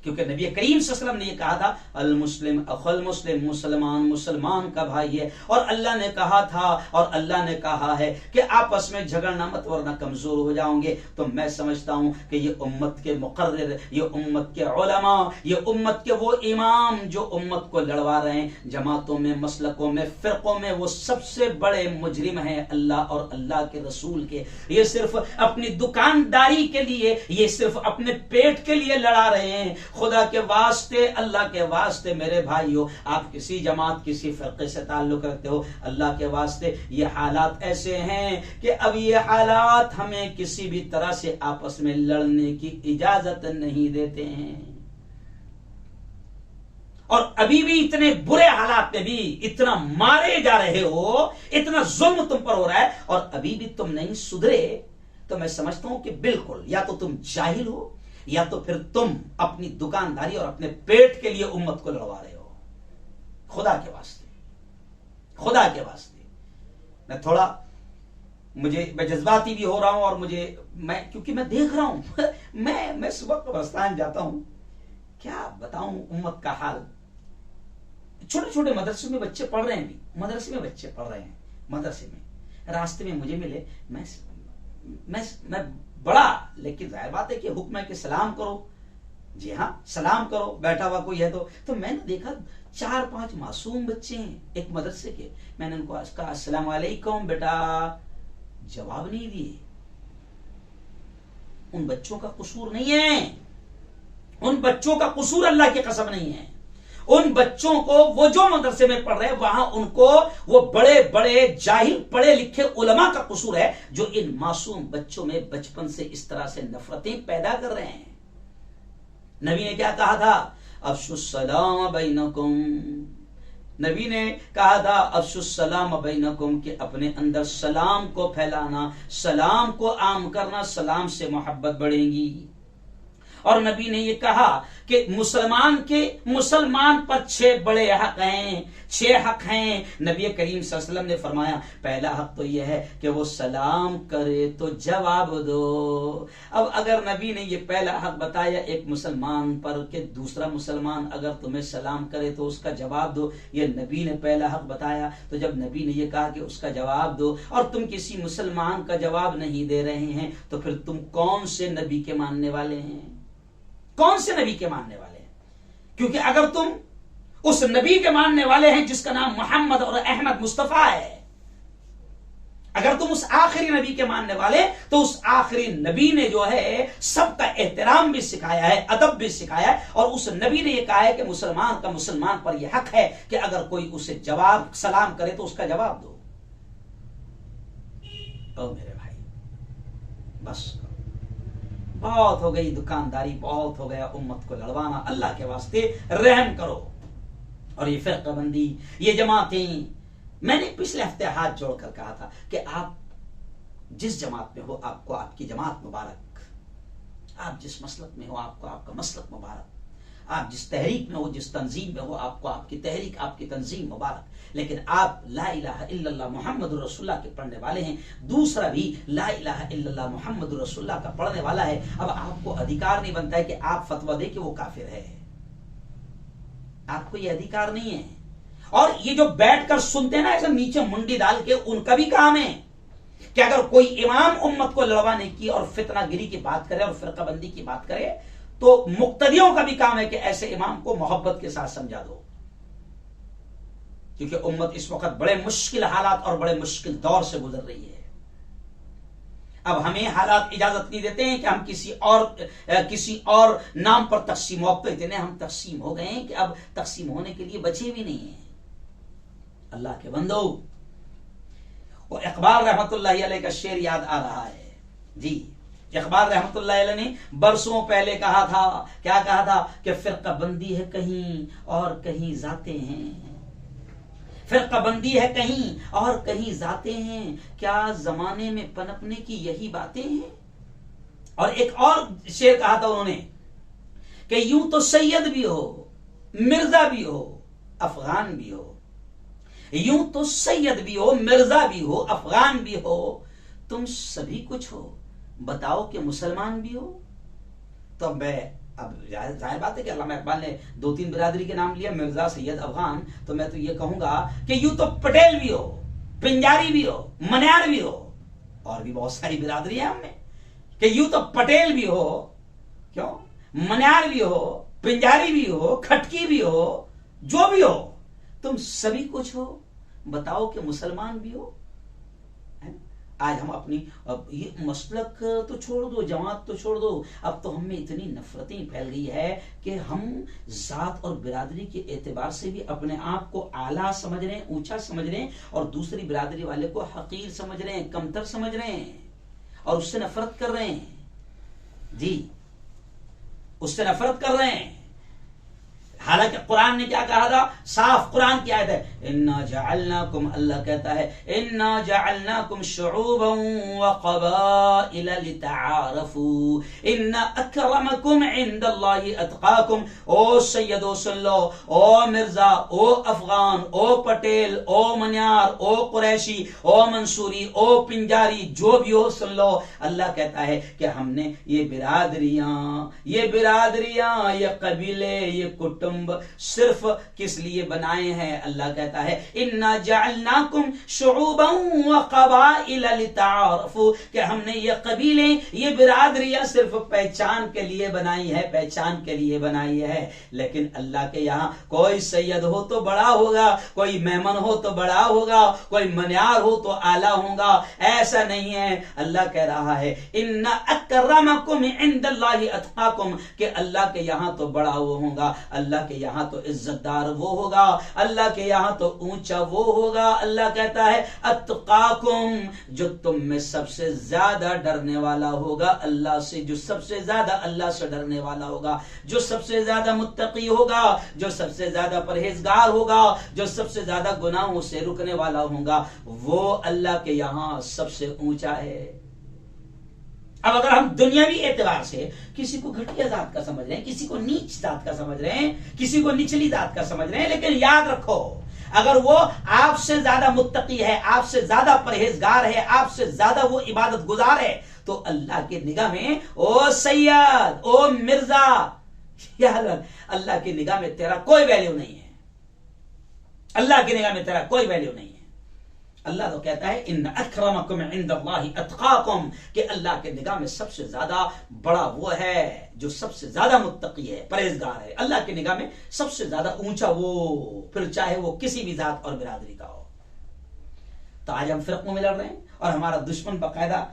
क्योंकि नबी करीम सल्लल्लाहु अलैहि वसल्लम ने यह कहा था, अल मुस्लिम अखल मुस्लिम, मुसलमान मुसलमान का भाई है। और अल्लाह ने कहा था, और अल्लाह ने कहा है कि आपस में झगड़ना मत वरना कमजोर हो जाओगे। तो मैं समझता हूं कि ये उम्मत के मुकर्रिर, ये उम्मत के उलमा, ये उम्मत के वो इमाम जो उम्मत को लड़वा रहे हैं जमातों में, मसलकों में, फिरकों में, वो सबसे बड़े मुजरिम हैं अल्लाह और अल्लाह के रसूल के। ये सिर्फ अपनी दुकानदारी के लिए, ये सिर्फ अपने पेट के लिए लड़ा रहे हैं। खुदा के वास्ते, अल्लाह के वास्ते मेरे भाइयों, आप किसी जमात, किसी फिरके से ताल्लुक रखते हो, अल्लाह के वास्ते ये हालात ऐसे हैं कि अब ये हालात हमें किसी भी तरह से आपस में लड़ने की इजाजत नहीं देते हैं। और अभी भी इतने बुरे हालात में भी इतना मारे जा रहे हो, इतना जुल्म तुम पर हो रहा है और अभी भी तुम नहीं सुधरे, तो मैं समझता हूं कि बिल्कुल या तो तुम जाहिल हो या तो फिर तुम अपनी दुकानदारी और अपने पेट के लिए उम्मत को लड़वा रहे हो। खुदा के वास्ते, खुदा के वास्ते, मैं थोड़ा, मैं जज्बाती भी हो रहा हूं और क्योंकि मैं देख रहा हूं मैं सुबह कब्रिस्तान जाता हूं, क्या बताऊं उम्मत का हाल। छोटे छोटे मदरसे में बच्चे पढ़ रहे हैं, भी मदरसे में बच्चे पढ़ रहे हैं, मदरसे में रास्ते में मुझे मिले, मैं बड़ा, लेकिन जाहिर बात है कि हुक्म है कि सलाम करो, जी हाँ सलाम करो, बैठा हुआ कोई है तो मैंने देखा 4-5 मासूम बच्चे हैं एक मदरसे के। मैंने उनको कहा अस्सलाम वालेकुम बेटा, जवाब नहीं दिए। उन बच्चों का कसूर नहीं है, उन बच्चों का कसूर अल्लाह की कसम नहीं है। उन बच्चों को, वो जो मदरसे में पढ़ रहे हैं वहां उनको, वो बड़े बड़े जाहिल पढ़े लिखे उलमा का कसूर है जो इन मासूम बच्चों में बचपन से इस तरह से नफरतें पैदा कर रहे हैं। नबी ने क्या कहा था, अफ्शुस्सलाम बैनकुम, नबी ने कहा था अफ्शुस्सलाम बैनकुम, कि अपने अंदर सलाम को फैलाना, सलाम को आम करना, सलाम से मोहब्बत बढ़ेगी। और नबी ने यह कहा कि मुसलमान पर 6 बड़े हक हैं, 6 हक हैं। नबी करीम सल्लल्लाहु अलैहि वसल्लम ने फरमाया पहला हक तो यह है कि वो सलाम करे तो जवाब दो। अब अगर नबी ने ये पहला हक बताया एक मुसलमान पर कि दूसरा मुसलमान अगर तुम्हें सलाम करे तो उसका जवाब दो, ये नबी ने पहला हक बताया। तो जब नबी ने ये कहा कि उसका जवाब दो और तुम किसी मुसलमान का जवाब नहीं दे रहे हैं, तो फिर तुम कौन से नबी के मानने वाले हैं, कौन से नबी के मानने वाले हैं? क्योंकि अगर तुम उस नबी के मानने वाले हैं जिसका नाम मोहम्मद और अहमद मुस्तफा है, अगर तुम उस आखिरी नबी के मानने वाले, तो उस आखिरी नबी ने जो है सबका एहतराम भी सिखाया है, अदब भी सिखाया है। और उस नबी ने यह कहा है कि मुसलमान का मुसलमान पर यह हक है कि अगर कोई उसे जवाब सलाम करे तो उसका जवाब दो। ओ मेरे भाई, बस बहुत हो गई दुकानदारी, बहुत हो गया उम्मत को लड़वाना, अल्लाह के वास्ते रहम करो। और ये फिरकाबंदी, ये जमातें, मैंने पिछले हफ्ते हाथ जोड़कर कहा था कि आप जिस जमात में हो आपको आपकी जमात मुबारक, आप जिस मसलक में हो आपको आपका मसलक मुबारक, आप जिस तहरीक में हो, जिस तंजीम में हो आपको आपकी तहरीक, आपकी तंजीम मुबारक। लेकिन आप ला इलाहा इल्लल्लाह मुहम्मदुर रसूलुल्लाह के पढ़ने वाले हैं, दूसरा भी ला इलाहा इल्लल्लाह मुहम्मदुर रसूलुल्लाह का पढ़ने वाला है। अब आपको अधिकार नहीं बनता है कि आप फतवा दे कि वो काफिर है, आपको ये अधिकार नहीं है। और ये जो बैठकर सुनते हैं ना ऐसा नीचे मुंडी डाल के, उनका भी काम है कि अगर कोई इमाम उम्मत को लड़वाने की और फितनागिरी की बात करे और फिरकाबंदी की बात करे, तो मुक्तदियों का भी काम है कि ऐसे इमाम को मोहब्बत के साथ समझा दो। क्योंकि उम्मत इस वक्त बड़े मुश्किल हालात और बड़े मुश्किल दौर से गुजर रही है। अब हमें हालात इजाजत नहीं देते हैं कि हम किसी और नाम पर तकसीम हो। अब तो इतने हम तकसीम हो गए हैं कि अब तकसीम होने के लिए बचे भी नहीं है। अल्लाह के बंदो, वो इकबाल रहमतुल्लाहि अलैह का शेर याद आ रहा है जी, इकबाल रहमतुल्लाह अलैह ने बरसों पहले कहा था, क्या कहा था कि फिरका बंदी है कहीं और कहीं जाते हैं, फिरका बंदी है कहीं और कहीं जाते हैं, क्या जमाने में पनपने की यही बातें हैं। और एक और शेर कहा था उन्होंने कि यूं तो सैयद भी हो, मिर्जा भी हो, अफगान भी हो, यूं तो सैयद भी हो, मिर्जा भी हो, अफगान भी हो, तुम सभी कुछ हो, बताओ कि मुसलमान भी हो। तो अब जाहिर बात है कि अल्लामा इकबाल ने 2-3 बिरादरी के नाम लिया, मिर्जा, सैयद, अफगान, तो मैं तो ये कहूंगा कि यूं तो पटेल भी हो, पिंजारी भी हो, मन्यार भी हो, और भी बहुत सारी बिरादरियां हमें, कि यूं तो पटेल भी हो, क्यों, मन्यार भी हो, पिंजारी भी हो, खटकी भी हो, जो भी हो, तुम सभी कुछ हो, बताओ कि मुसलमान भी हो। आज हम अपनी, अब ये मसलक तो छोड़ दो, जमात तो छोड़ दो, अब तो हम में इतनी नफरतें फैल गई है कि हम जात और बिरादरी के एतबार से भी अपने आप को आला समझ रहे हैं, ऊंचा समझ रहे हैं, और दूसरी बिरादरी वाले को हकीर समझ रहे हैं, कमतर समझ रहे हैं, और उससे नफरत कर रहे हैं। जी, उससे नफरत कर रहे हैं। हालांकि कुरान ने क्या कहा था, साफ कुरान की आयत है, इन्ना जअलनाकुम, अल्लाह कहता है, इन्ना जअलनाकुम शुऊबन व क़बाइल लितआरफू इन्ना अकरमकुम इंदल्लाहि अतकाकुम। ओ सैयदो सुन लो, ओ मिर्जा, ओ अफगान, ओ पटेल, ओ मन्यार, ओ कुरैशी, ओ मंसूरी, ओ पिंजारी, जो भी हो सुन लो, अल्लाह कहता है कि हमने ये बिरादरियां, ये कबीले, ये कुटुंब सिर्फ किस लिए बनाए हैं। अल्लाह कहता है, इन्ना जअलनाकुम शुऊबन व क़बाइल लितआरफू, कि हमने ये कबीले, ये बिरादरियां सिर्फ पहचान के लिए बनाई है, पहचान के लिए बनाई है। लेकिन अल्लाह के यहाँ कोई सैयद हो तो बड़ा होगा, कोई मेमन हो तो बड़ा होगा, कोई मन्यार हो तो आला होगा, ऐसा नहीं है। अल्लाह कह रहा है, इन्ना अकरमकुम इंदल्लाहि अतकाकुम, कि अल्लाह के यहाँ तो बड़ा वो होगा, अल्लाह के यहाँ तो इज्जतदार वो होगा, अल्लाह के यहाँ तो ऊंचा वो होगा। अल्लाह कहता है, अत्काकुम, जो तुम में सबसे ज्यादा डरने वाला होगा अल्लाह से, जो सबसे ज्यादा अल्लाह से डरने वाला होगा, जो सबसे ज्यादा मुत्तकी होगा, जो सबसे ज्यादा परहेजगार होगा, जो सबसे ज्यादा गुनाहों से रुकने वाला होगा, वो अल्लाह के यहाँ सबसे ऊंचा है। अब अगर हम दुनियावी एतबार से किसी को घटिया जात का समझ रहे हैं, किसी को नीच जात का समझ रहे हैं, किसी को निचली जात का समझ रहे हैं, लेकिन याद रखो, अगर वो आपसे ज्यादा मुत्तकी है, आपसे ज्यादा परहेजगार है, आपसे ज्यादा वो इबादत गुजार है, तो अल्लाह की निगाह में ओ सैयद, ओ मिर्जा, याद रख, अल्लाह की निगाह में तेरा कोई वैल्यू नहीं है। अल्लाह की निगाह में तेरा कोई वैल्यू नहीं है। अल्लाह तो कहता है, इन्न अक्रमकुम इंदल्लाहि अतकाकुम, कि अल्लाह के निगाह में सबसे ज्यादा बड़ा वो है जो सबसे ज्यादा मुत्तकी है, परहेजगार है। अल्लाह की निगाह में सबसे ज्यादा ऊंचा वो, फिर चाहे वो किसी भी जात और बिरादरी का हो। तो आज हम फिरकों में लड़ रहे हैं और हमारा दुश्मन बाकायदा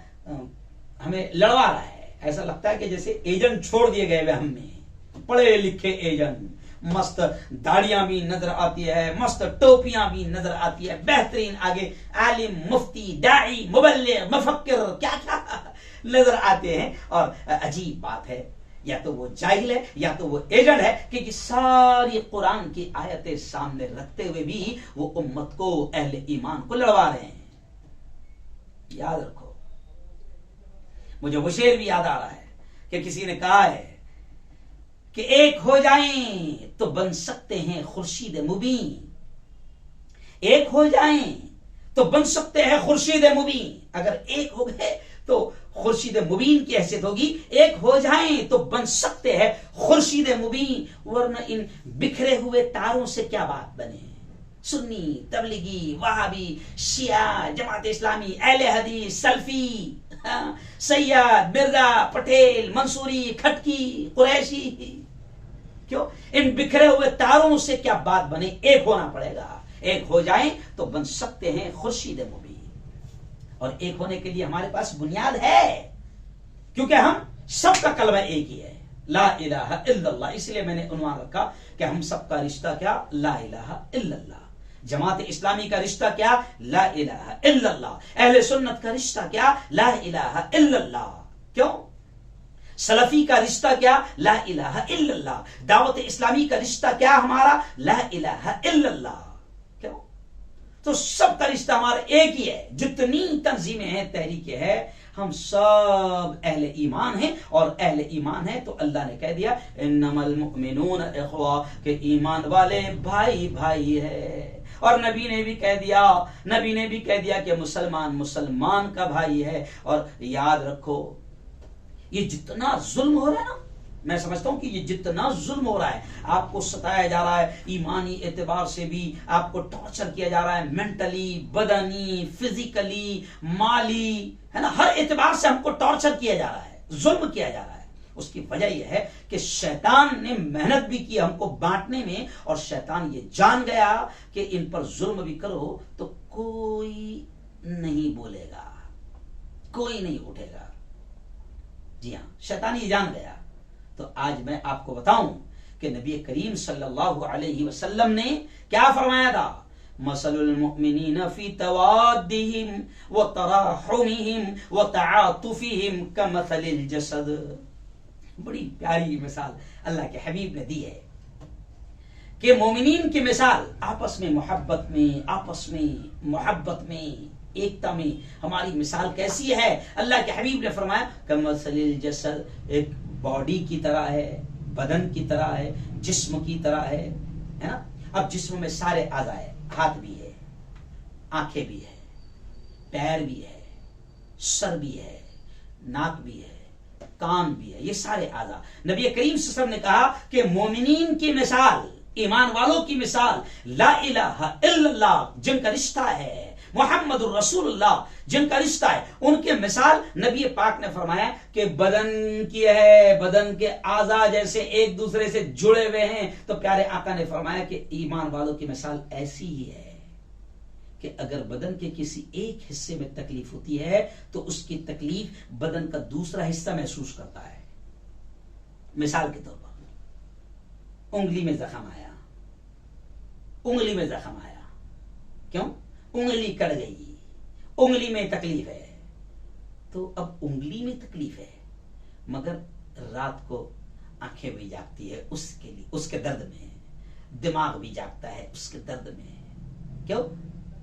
हमें लड़वा रहा है। ऐसा लगता है कि जैसे एजेंट छोड़ दिए गए वे हमें, पढ़े लिखे एजेंट, मस्त दाढ़ियां भी नजर आती है, मस्त टोपियां भी नजर आती है, बेहतरीन आगे आलिम, मुफ्ती, दाई, मुबल्लिग, मुफक्किर, क्या क्या नजर आते हैं। और अजीब बात है, या तो वो जाहिल है या तो वो एजेंट है, क्योंकि सारी कुरान की आयतें सामने रखते हुए भी वो उम्मत को, अहले ईमान को लड़वा रहे हैं। याद रखो, मुझे वो शेर भी याद आ रहा है कि किसी ने कहा है कि एक हो जाएं तो बन सकते हैं खुर्शीद मुबीन, एक हो जाएं तो बन सकते हैं खुर्शीद मुबीन। अगर एक हो गए तो खुर्शीद मुबीन की हैसियत होगी, एक हो जाएं तो बन सकते हैं खुर्शीद मुबीन, वरना इन बिखरे हुए तारों से क्या बात बने। सुन्नी, तबलीगी, वहाबी, शिया, जमात इस्लामी, अहले हदीस, सल्फी, सैयद, मिर्जा, पटेल, मंसूरी, खटकी, कुरैशी, क्यों? इन बिखरे हुए तारों से क्या बात बने, एक होना पड़ेगा। एक हो जाएं तो बन सकते हैं खुर्शीद मुबीन। और एक होने के लिए हमारे पास बुनियाद है, क्योंकि हम सबका कलमा एक ही है, ला इलाहा इल्लल्लाह। इसलिए मैंने उन्वान रखा कि हम सबका रिश्ता क्या, ला इलाहा इल्लल्लाह। जमात इस्लामी का रिश्ता क्या, ला इलाहा इल्लल्लाह। अहले सुन्नत का रिश्ता क्या, ला इलाहा इल्लल्लाह। क्यों? सलफी का रिश्ता क्या? ला इलाहा इल्लल्लाह। दावत इस्लामी का रिश्ता क्या हमारा? ला इलाहा इल्लल्लाह। क्यों? तो सबका रिश्ता हमारा एक ही है। जितनी तंजीमें हैं, तहरीकें हैं, हम सब अहले ईमान हैं, और अहले ईमान है तो अल्लाह ने कह दिया इन्नमल मुमिनून इख्वा, के ईमान वाले भाई भाई है। और नबी ने भी कह दिया कि मुसलमान मुसलमान का भाई है। और याद रखो, ये जितना जुल्म हो रहा है ना, मैं समझता हूं कि ये जितना जुल्म हो रहा है, आपको सताया जा रहा है, ईमानी एतबार से भी आपको टॉर्चर किया जा रहा है, मेंटली, बदनी, फिजिकली, माली, है ना, हर एतबार से हमको टॉर्चर किया जा रहा है, जुल्म किया जा रहा है। उसकी वजह यह है कि शैतान ने मेहनत भी की हमको बांटने में, और शैतान ये जान गया कि इन पर जुल्म भी करो तो कोई नहीं बोलेगा, कोई नहीं उठेगा। जी हाँ, शैतान ये जान गया। तो आज मैं आपको बताऊं कि नबी करीम सल्लल्लाहु अलैहि वसल्लम ने क्या फरमाया था? मसलुल मुमिनीन फी तवाद्दिहिम व तराहुमिहिम व तआतुफिहिम कमसलिल जसद। बड़ी प्यारी मिसाल अल्लाह के हबीब ने दी है कि मोमिनीन की मिसाल आपस में मोहब्बत में, एकता में हमारी मिसाल कैसी है? अल्लाह के हबीब ने फरमाया कमसलिल जसद, एक बॉडी की तरह है, बदन की तरह है, जिस्म की तरह है ना। अब जिस्म में सारे आज़ा है, हाथ भी है, आंखें भी है, पैर भी है, सर भी है, नाक भी है, कान भी है, ये सारे आज़ा। नबी करीम सल्लल्लाहु अलैहि वसल्लम ने कहा कि मोमिनीन की मिसाल, ईमान वालों की मिसाल, ला इलाहा इल्लल्लाह जिनका रिश्ता है, मोहम्मद रसूलुल्लाह जिनका रिश्ता है, उनके मिसाल नबी पाक ने फरमाया कि बदन की है, बदन के आज़ा जैसे एक दूसरे से जुड़े हुए हैं। तो प्यारे आका ने फरमाया कि ईमान वालों की मिसाल ऐसी ही है कि अगर बदन के किसी एक हिस्से में तकलीफ होती है तो उसकी तकलीफ बदन का दूसरा हिस्सा महसूस करता है। मिसाल के तौर पर उंगली में जख्म आया, उंगली में जख्म आया, क्यों? उंगली कट गई, उंगली में तकलीफ है। तो अब उंगली में तकलीफ है, मगर रात को आंखें भी जागती है उसके लिए, उसके दर्द में, दिमाग भी जागता है उसके दर्द में। क्यों?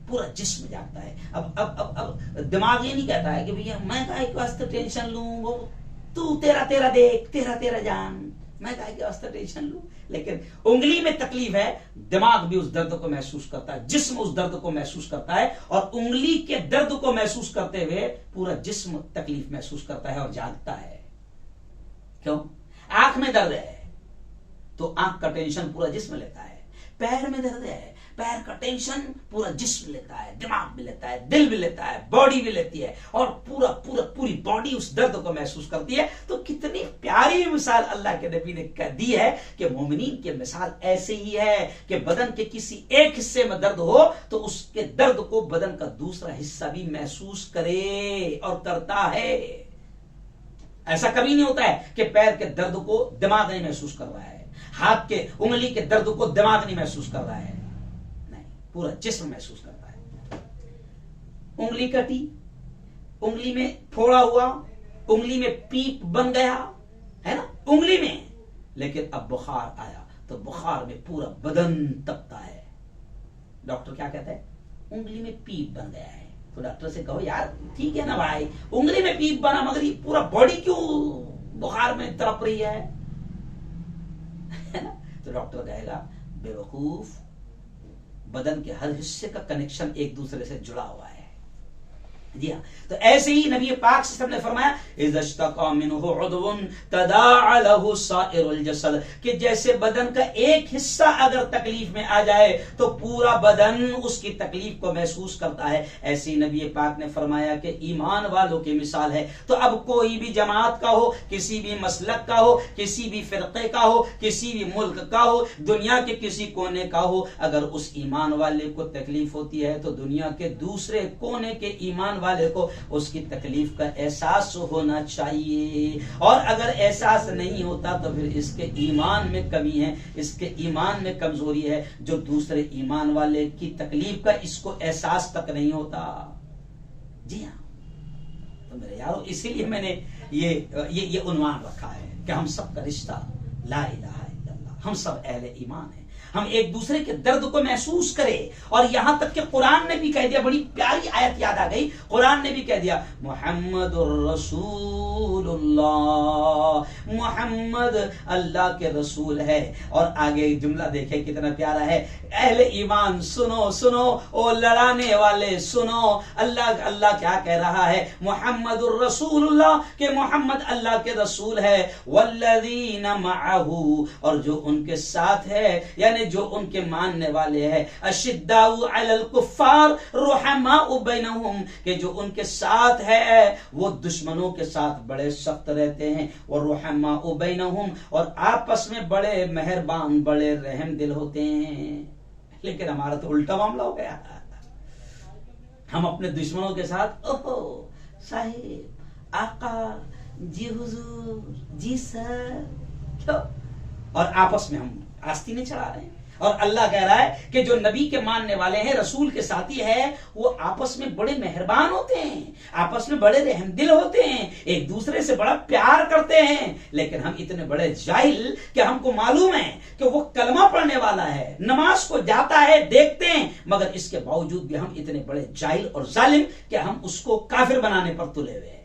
पूरा जिस्म जागता है। अब दिमाग ये नहीं कहता है कि भैया मैं काहे के वास्ते टेंशन लूं, वो तू तेरा देख, तेरा जान, मैं काहे के वास्ते टेंशन लूं। लेकिन उंगली में तकलीफ है, दिमाग भी उस दर्द को महसूस करता है, जिस्म उस दर्द को महसूस करता है, और उंगली के दर्द को महसूस करते हुए पूरा जिस्म तकलीफ महसूस करता है और जागता है। क्यों? आंख में दर्द है तो आंख का टेंशन पूरा जिस्म लेता है, पैर में दर्द है, पैर का टेंशन पूरा जिस्म लेता है, दिमाग भी लेता है, दिल भी लेता है, बॉडी भी लेती है, और पूरी बॉडी उस दर्द को महसूस करती है। तो कितनी प्यारी मिसाल अल्लाह के नबी ने कह दी है कि मोमिनीन की मिसाल ऐसे ही है कि बदन के किसी एक हिस्से में दर्द हो तो उसके दर्द को बदन का दूसरा हिस्सा भी महसूस करे और करता है। ऐसा कभी नहीं होता है कि पैर के दर्द को दिमाग नहीं महसूस कर रहा है, हाथ के उंगली के दर्द को दिमाग नहीं महसूस कर रहा है, पूरा जिस्म महसूस करता है। उंगली कटी, उंगली में फोड़ा हुआ, उंगली में पीप बन गया है ना उंगली में, लेकिन अब बुखार आया तो बुखार में पूरा बदन तपता है। डॉक्टर क्या कहता है? उंगली में पीप बन गया है। तो डॉक्टर से कहो यार ठीक है ना भाई, उंगली में पीप बना, मगर ये पूरा बॉडी क्यों बुखार में तड़प रही है ना? तो डॉक्टर कहेगा बेवकूफ, बदन के हर हिस्से का कनेक्शन एक दूसरे से जुड़ा हुआ है। जी हाँ, तो ऐसे ही नबी पाक सल्लल्लाहु अलैहि वसल्लम ने फरमाया इज़्तका मिनहु उद्वुन तदाअ लहु साइरुल जसद, कि जैसे बदन का एक हिस्सा अगर तकलीफ में आ जाए तो पूरा बदन उसकी तकलीफ को महसूस करता है। ऐसे ही नबी पाक ने फरमाया कि ईमान वालों की मिसाल है। तो अब कोई भी जमात का हो, किसी भी मसलक का हो, किसी भी फिरके का हो, किसी भी मुल्क का हो, दुनिया के किसी कोने का हो, अगर उस ईमान वाले को तकलीफ होती है तो दुनिया के दूसरे कोने के ईमान वाले को उसकी तकलीफ का एहसास होना चाहिए। और अगर एहसास नहीं होता तो फिर इसके ईमान में कमी है, इसके ईमान में कमजोरी है, जो दूसरे ईमान वाले की तकलीफ का इसको एहसास तक नहीं होता। जी हाँ, तो मेरे यारों, इसीलिए मैंने ये उन्वान रखा है कि हम सबका रिश्ता ला इलाहा इल्लल्लाह, हम सब अहले ईमान हैं, हम एक दूसरे के दर्द को महसूस करें। और यहां तक कि कुरान ने भी कह दिया, बड़ी प्यारी आयत याद आ गई, कुरान ने भी कह दिया मुहम्मदुर रसूलुल्लाह, मुहम्मद अल्लाह के रसूल है। और आगे जुमला देखे कितना प्यारा है, अहले ईमान सुनो सुनो, ओ लड़ाने वाले सुनो, अल्लाह क्या कह रहा है, मुहम्मदुर रसूलुल्लाह, के मोहम्मद अल्लाह के रसूल है, वल्लज़ीना मअहू, और जो उनके साथ है, यानी जो उनके मानने वाले हैं, अशिद्दाउ अलल कुफ्फार रुहमाउ बैनहुम, के जो उनके साथ है वो दुश्मनों के साथ बड़े सख्त रहते हैं, और रुहमाउ बैनहुम, और आपस में बड़े मेहरबान बड़े रहम दिल होते हैं। लेकिन हमारा तो उल्टा मामला हो गया, हम अपने दुश्मनों के साथ ओहो साहिब, आका, जी हुजूर, जी सर, क्यों, और आपस में हम आस्तीनें चढ़ा रहे हैं। और अल्लाह कह रहा है कि जो नबी के मानने वाले हैं, रसूल के साथी है, वो आपस में बड़े मेहरबान होते हैं, आपस में बड़े रहमदिल होते हैं, एक दूसरे से बड़ा प्यार करते हैं। लेकिन हम इतने बड़े जाहिल कि हमको मालूम है कि वो कलमा पढ़ने वाला है, नमाज को जाता है, देखते हैं, मगर इसके बावजूद भी हम इतने बड़े जाहिल और जालिम कि हम उसको काफिर बनाने पर तुले हुए हैं।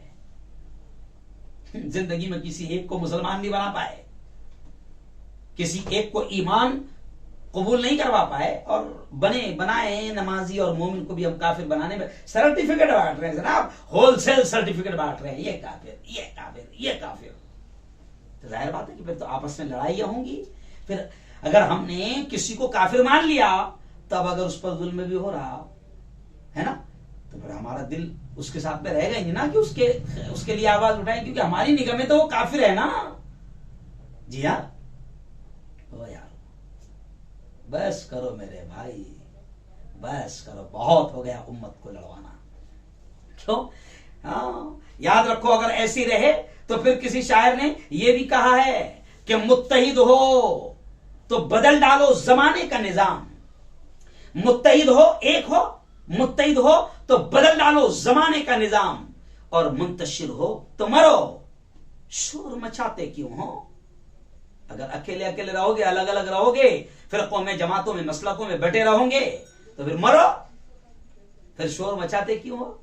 जिंदगी में किसी एक को मुसलमान नहीं बना पाए, किसी एक को ईमान कबूल नहीं करवा पाए, और बनाए नमाजी और मोमिन को भी हम काफिर बनाने में सर्टिफिकेट बांट रहे हैं जनाब, होलसेल सर्टिफिकेट बांट रहे हैं, ये काफिर, ये काफिर, ये काफिर। तो जाहिर बात है कि फिर तो आपस में लड़ाइयां होंगी। फिर अगर हमने किसी को काफिर मान लिया, तब अगर उस पर जुल्म भी हो रहा है ना, तो फिर हमारा दिल उसके साथ में रहेगा ही ना कि उसके लिए आवाज उठाएं, क्योंकि हमारी निगाह में तो वो काफिर है ना। जी हाँ, ओ यार बस करो मेरे भाई, बस करो, बहुत हो गया उम्मत को लड़वाना। क्यों? हाँ, याद रखो, अगर ऐसी रहे तो फिर किसी शायर ने यह भी कहा है कि मुत्तहिद हो तो बदल डालो जमाने का निजाम, मुत्तहिद हो, एक हो, मुत्तहिद हो तो बदल डालो जमाने का निजाम, और मुंतशिर हो तो मरो, शोर मचाते क्यों हो। अगर अकेले अकेले रहोगे, अलग अलग रहोगे, फिरकों में, जमातों में, मसलकों में बटे रहोगे, तो फिर मरो, फिर शोर मचाते क्यों हो।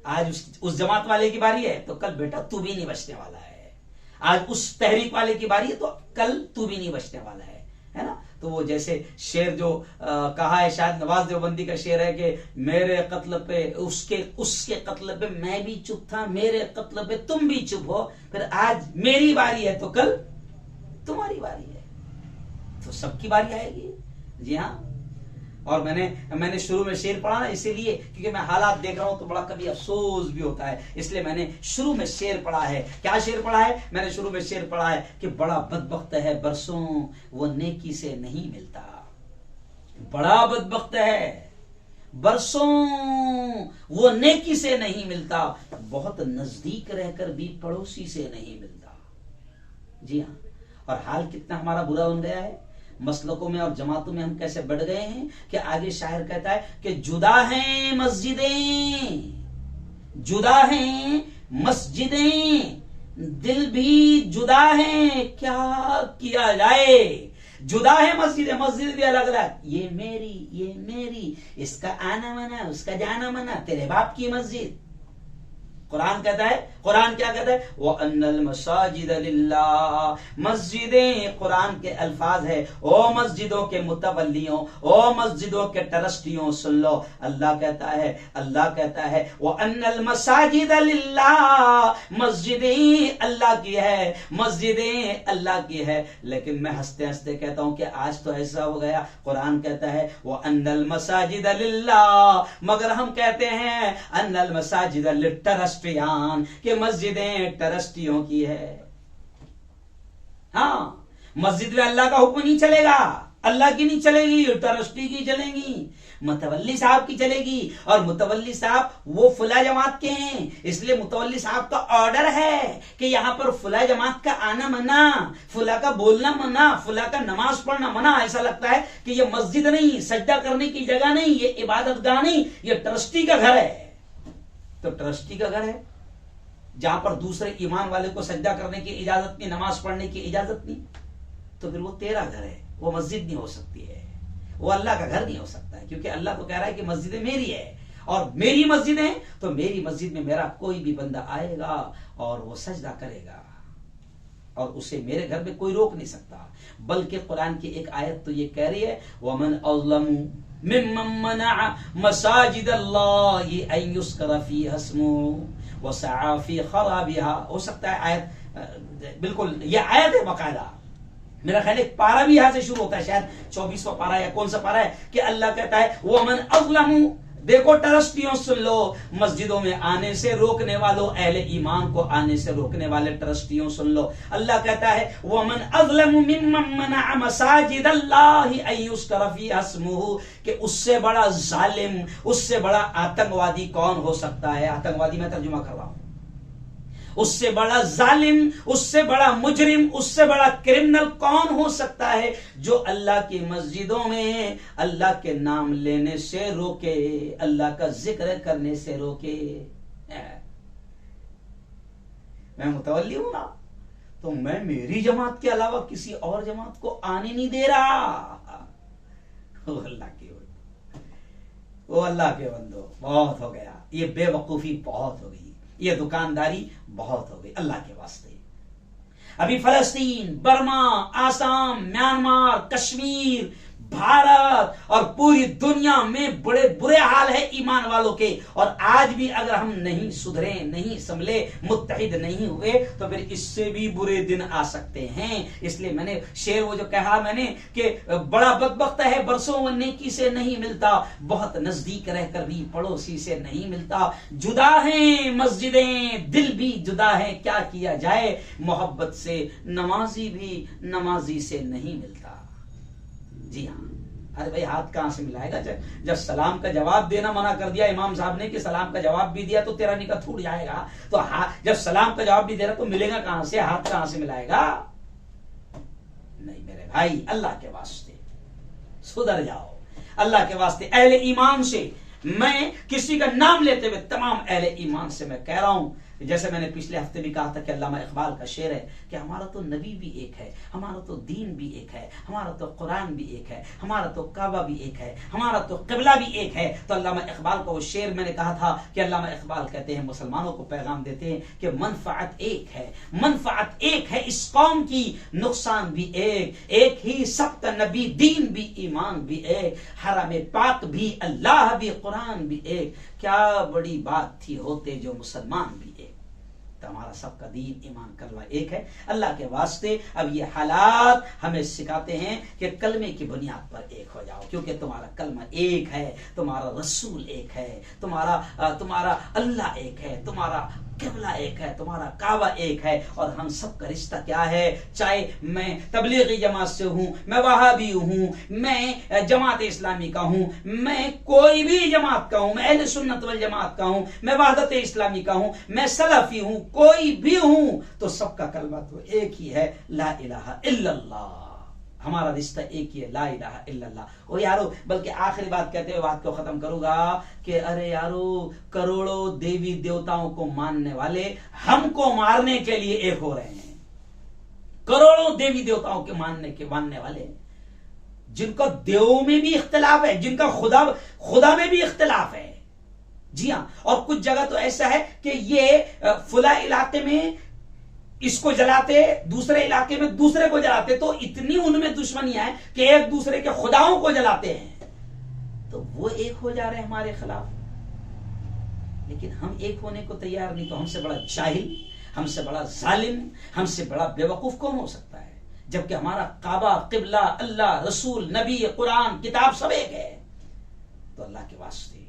आज उस जमात वाले की बारी है तो कल बेटा तू भी नहीं बचने वाला है, आज उस तहरीक वाले की बारी है तो कल तू भी नहीं बचने वाला है ना। तो वो जैसे शेर जो कहा है, शायद नवाज देवबंदी का शेर है कि मेरे कत्ल पे उसके कत्ल पे मैं भी चुप था, मेरे कत्ल पे तुम भी चुप हो, फिर आज मेरी बारी है तो कल तुम्हारी बारी है, तो सबकी बारी आएगी। जी हाँ, और मैंने शुरू में शेर पढ़ा ना, इसीलिए क्योंकि मैं हालात देख रहा हूं तो बड़ा कभी अफसोस भी होता है, इसलिए मैंने शुरू में शेर पढ़ा है। क्या शेर पढ़ा है? मैंने शुरू में शेर पढ़ा है कि बड़ा बदबख्त है बरसों वो नेकी से नहीं मिलता, बड़ा बदबख्त है बरसों वो नेकी से नहीं मिलता, बहुत नजदीक रहकर भी पड़ोसी से नहीं मिलता। जी हाँ, और हाल कितना हमारा बुरा बन गया है, मसलकों में और जमातों में हम कैसे बढ़ गए हैं कि आगे शायर कहता है कि जुदा हैं मस्जिदें, जुदा हैं मस्जिदें, दिल भी जुदा हैं, क्या किया जाए। जुदा है मस्जिदें, मस्जिद भी अलग अलग, ये मेरी, इसका आना मना, उसका जाना मना, तेरे बाप की मस्जिद। कुरान कहता है, कुरान क्या कहता है, वो अन्नल मसाजिद लिल्लाह, मस्जिदें कुरान के अल्फाज है, ओ मस्जिदों के मुतवल्लियों, ओ मस्जिदों के ट्रस्टियों, सुन लो, अल्लाह कहता है वो अन्नल मसाजिद लिल्लाह, मस्जिदें अल्लाह की है, मस्जिदें अल्लाह की है। लेकिन मैं हंसते हंसते कहता हूं कि आज तो ऐसा हो गया, कुरान कहता है वो अन्नल मसाजिद लिल्लाह, मगर हम कहते हैं अन्नल मसाजिद लिट्रस्ट कि मस्जिदें ट्रस्टियों की है। हाँ, मस्जिद में अल्लाह का हुक्म नहीं चलेगा, अल्लाह की नहीं चलेगी, ट्रस्टी की चलेगी, मुतवल्ली साहब की चलेगी, और मुतवल्ली साहब वो फुला जमात के हैं, इसलिए मुतवल्ली साहब का ऑर्डर है कि यहां पर फुला जमात का आना मना, फुला का बोलना मना, फुला का नमाज पढ़ना मना। ऐसा लगता है कि ये मस्जिद नहीं, सजदा करने की जगह नहीं, ये इबादत गाह नहीं, ये ट्रस्टी का घर है। तो ट्रस्टी का घर है, जहां पर दूसरे ईमान वाले को सजदा करने की इजाजत नहीं, नमाज पढ़ने की इजाजत नहीं, तो फिर वो तेरा घर है, वो मस्जिद नहीं हो सकती है, वो अल्लाह का घर नहीं हो सकता है। क्योंकि अल्लाह तो कह रहा है कि मस्जिदें मेरी है और मेरी मस्जिद है, तो मेरी मस्जिद में मेरा कोई भी बंदा आएगा और वो सजदा करेगा और उसे मेरे घर में कोई रोक नहीं सकता। बल्कि कुरान की एक आयत तो ये कह रही है, वमन अज़लमु मिम्मन मनअ मसाजिद अल्लाहि अन युज़करा फीहा इस्मुहु व सआ फी खराबिहा। हो सकता है आयत बिल्कुल ये आयत है बाकायदा, मेरा ख्याल एक पारा भी यहां से शुरू होता है, शायद 24वां पारा या कौन सा पारा है, कि अल्लाह कहता है वमन अज़लमु, देखो ट्रस्टियों सुन लो, मस्जिदों में आने से रोकने वालों, अहले ईमान को आने से रोकने वाले ट्रस्टियों सुन लो। अल्लाह कहता है वमन अज़लमु मिम्मन मनअ मसाजिद अल्लाहि अन युज़करा फीहा इस्मुहु, कि उससे बड़ा जालिम, उससे बड़ा आतंकवादी कौन हो सकता है। आतंकवादी मैं तर्जुमा कर रहा हूं। उससे बड़ा जालिम, उससे बड़ा मुजरिम, उससे बड़ा क्रिमिनल कौन हो सकता है जो अल्लाह की मस्जिदों में अल्लाह के नाम लेने से रोके, अल्लाह का जिक्र करने से रोके। मैं मुतवल्ली हूं ना, तो मैं मेरी जमात के अलावा किसी और जमात को आने नहीं दे रहा। वो अल्लाह के बंदो, बहुत हो गया, ये बेवकूफी बहुत हो गई, ये दुकानदारी बहुत हो गई। अल्लाह के वास्ते अभी फलस्तीन, बर्मा, आसाम, म्यांमार, कश्मीर, भारत और पूरी दुनिया में बड़े बुरे हाल है ईमान वालों के। और आज भी अगर हम नहीं सुधरे, नहीं संभले, मुत्तहिद नहीं हुए, तो फिर इससे भी बुरे दिन आ सकते हैं। इसलिए मैंने शेर वो जो कहा मैंने कि बड़ा बदबख्त है बरसों नेकी से नहीं मिलता, बहुत नजदीक रहकर भी पड़ोसी से नहीं मिलता। जुदा हैं मस्जिदें, दिल भी जुदा है, क्या किया जाए, मोहब्बत से नमाजी भी नमाजी से नहीं मिलता। जी हाँ, अरे भाई हाथ कहां से मिलाएगा? जब सलाम का जवाब देना मना कर दिया इमाम साहब ने कि सलाम का जवाब भी दिया तो तेरा निकाह छूट जाएगा, तो हाथ जब सलाम का जवाब भी दे रहा तो मिलेगा कहां से, हाथ कहां से मिलाएगा? नहीं मेरे भाई, अल्लाह के वास्ते सुधर जाओ, अल्लाह के वास्ते। अहले ईमान से मैं किसी का नाम लेते हुए तमाम अहले ईमान से मैं कह रहा हूं, जैसे मैंने पिछले हफ्ते भी कहा था कि अल्लामा इकबाल का शेर है कि हमारा तो नबी भी एक है, हमारा तो दीन भी एक है, हमारा तो कुरान भी एक है, हमारा तो काबा भी एक है, हमारा तो किबला भी एक है। तो अल्लामा इकबाल को वो शेर मैंने कहा था कि अल्लामा इकबाल कहते हैं, मुसलमानों को पैगाम देते हैं कि मनफात एक है, मनफात एक है इस कौम की, नुकसान भी एक ही सबका नबी, दीन भी ईमान भी एक, हरम पाक भी, अल्लाह भी, कुरान भी एक। क्या बड़ी बात थी होते जो मुसलमान भी एक, तो हमारा सबका दीन ईमान कलमा एक है। अल्लाह के वास्ते अब ये हालात हमें सिखाते हैं कि कलमे की बुनियाद पर एक हो जाओ, क्योंकि तुम्हारा कलमा एक है, तुम्हारा रसूल एक है, तुम्हारा अल्लाह एक है, तुम्हारा किबला एक है, तुम्हारा काबा एक है। और हम सब का रिश्ता क्या है, चाहे मैं तबलीगी जमात से हूं, मैं वहाबी हूं, मैं जमात इस्लामी का हूं, मैं कोई भी जमात का हूं, मैं अहले सुन्नत वल जमात का हूं, मैं वहदत इस्लामी का हूं, मैं सलफी हूं, कोई भी हूं, तो सबका कलमा तो एक ही है, ला इलाहा इल्लल्लाह। हमारा रिश्ता एक ही है, ला इलाहा इल्लल्लाह। ओ यारो, बल्कि आखिरी बात कहते हुए बात को खत्म करूंगा कि अरे यारो, करोड़ों देवी देवताओं को मानने वाले हमको मारने के लिए एक हो रहे हैं। करोड़ों देवी देवताओं के मानने वाले, जिनका देवों में भी इख्तिलाफ है, जिनका खुदा में भी इख्तिलाफ है। जी हाँ, और कुछ जगह तो ऐसा है कि ये फुला इलाके में इसको जलाते, दूसरे इलाके में दूसरे को जलाते, तो इतनी उनमें दुश्मनियां है कि एक दूसरे के खुदाओं को जलाते हैं, तो वो एक हो जा रहे हैं हमारे खिलाफ। लेकिन हम एक होने को तैयार नहीं, तो हमसे बड़ा जाहिल, हमसे बड़ा जालिम, हमसे बड़ा बेवकूफ कौन हो सकता है? जबकि हमारा काबा, किबला, अल्लाह, रसूल, नबी, कुरान, किताब सब एक है। तो अल्लाह के वास्ते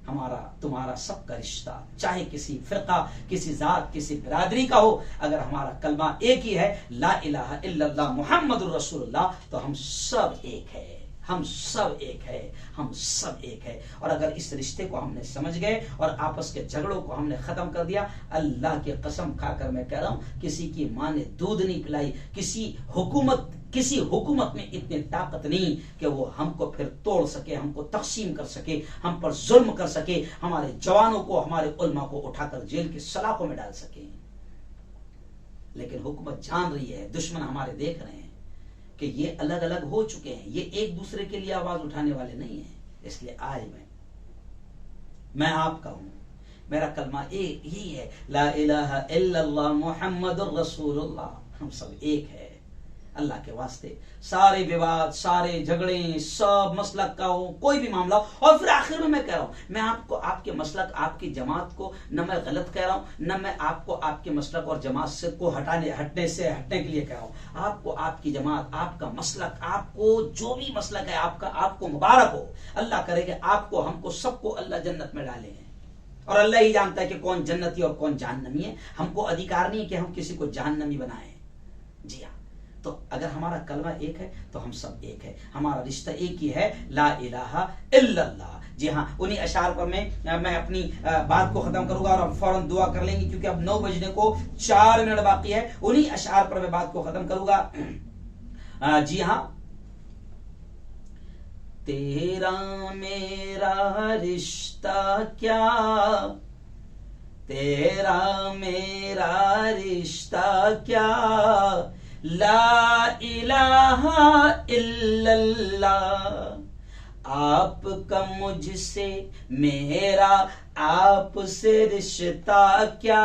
हमारा तुम्हारा सबका रिश्ता, चाहे किसी फिरका, किसी जात, किसी बिरादरी का हो, अगर हमारा कलमा एक ही है, ला इलाहा इल्लल्लाह मुहम्मदुर रसूलुल्लाह, तो हम सब एक है, हम सब एक है, हम सब एक है। और अगर इस रिश्ते को हमने समझ गए और आपस के झगड़ों को हमने खत्म कर दिया, अल्लाह की कसम खाकर मैं कह रहा हूं, किसी की माँ ने दूध नहीं पिलाई, किसी हुकूमत किसी हुकूमत में इतनी ताकत नहीं कि वो हमको फिर तोड़ सके, हमको तकसीम कर सके, हम पर जुल्म कर सके, हमारे जवानों को, हमारे उलमा को उठाकर जेल की सलाखों में डाल सके। लेकिन हुकूमत जान रही है, दुश्मन हमारे देख रहे हैं कि ये अलग अलग हो चुके हैं, ये एक दूसरे के लिए आवाज उठाने वाले नहीं है। इसलिए आज मैं आपका हूं, मेरा कलमा एक यही है, ला इलाहा इल्लल्लाह मुहम्मदुर रसूलुल्लाह। हम सब एक है। अल्लाह के वास्ते सारे विवाद, सारे झगड़े, सब मसलक का हो, कोई भी मामला हो, और फिर आखिर में मैं कह रहा हूं, मैं आपको आपके मसलक, आपकी जमात को न मैं गलत कह रहा हूं, न मैं आपको आपके मसलक और जमात से को हटने के लिए कह रहा हूं। आपको आपकी जमात, आपका मसलक, आपको जो भी मसलक है आपका, आपको मुबारक हो। अल्लाह करेगा आपको, हमको, सबको अल्लाह जन्नत में डाले हैं। और अल्लाह ही जानता है कि कौन जन्नती और कौन जहन्नमी है। हमको अधिकार नहीं है कि हम किसी को जहन्नमी बनाएं। जी हाँ, तो अगर हमारा कलमा एक है तो हम सब एक है, हमारा रिश्ता एक ही है, ला इलाहा इल्लल्लाह। जी हाँ, उन्हीं अशार पर मैं अपनी बात को खत्म करूंगा और हम फौरन दुआ कर लेंगे, क्योंकि अब 9 बजने को 4 मिनट बाकी है। उन्हीं अशार पर मैं बात को खत्म करूंगा। जी हाँ, तेरा मेरा रिश्ता क्या, तेरा मेरा रिश्ता क्या, ला इलाहा इल्लल्लाह। आपका मुझसे, मेरा आपसे रिश्ता क्या,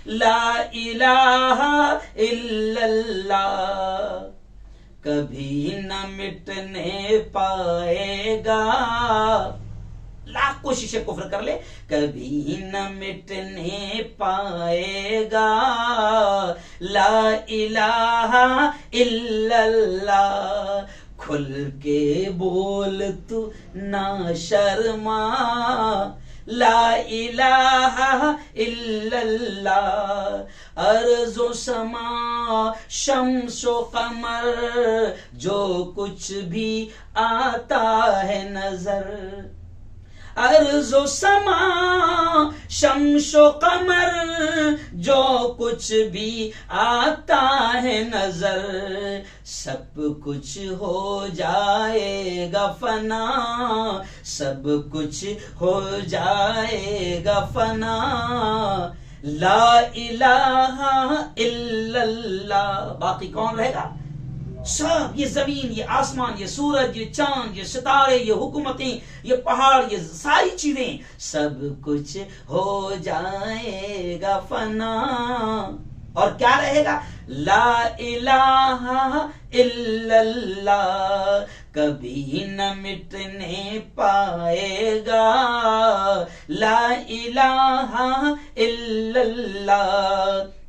ला इलाहा इल्लल्लाह। कभी न मिटने पाएगा, लाख कोशिशें कुफ्र कर ले, कभी न मिटने पाएगा, ला इलाहा इल्लल्लाह। खुल के बोल तू ना शर्मा, ला इलाहा इल्लल्लाह। अर्ज़ो समा, शम्सो कमर, जो कुछ भी आता है नजर, अर्ज़ो समा, शम्सो कमर, जो कुछ भी आता है नजर, सब कुछ हो जाएगा फना, सब कुछ हो जाएगा फना, ला इलाहा इल्लल्लाह। बाकी कौन रहेगा? सब, ये जमीन, ये आसमान, ये सूरज, ये चांद, ये सितारे, ये हुकूमतें, ये पहाड़, ये सारी चीजें, सब कुछ हो जाएगा फना, और क्या रहेगा? ला इलाहा इल्लल्लाह। कभी न मिटने पाएगा, ला इलाहा इल्लल्लाह।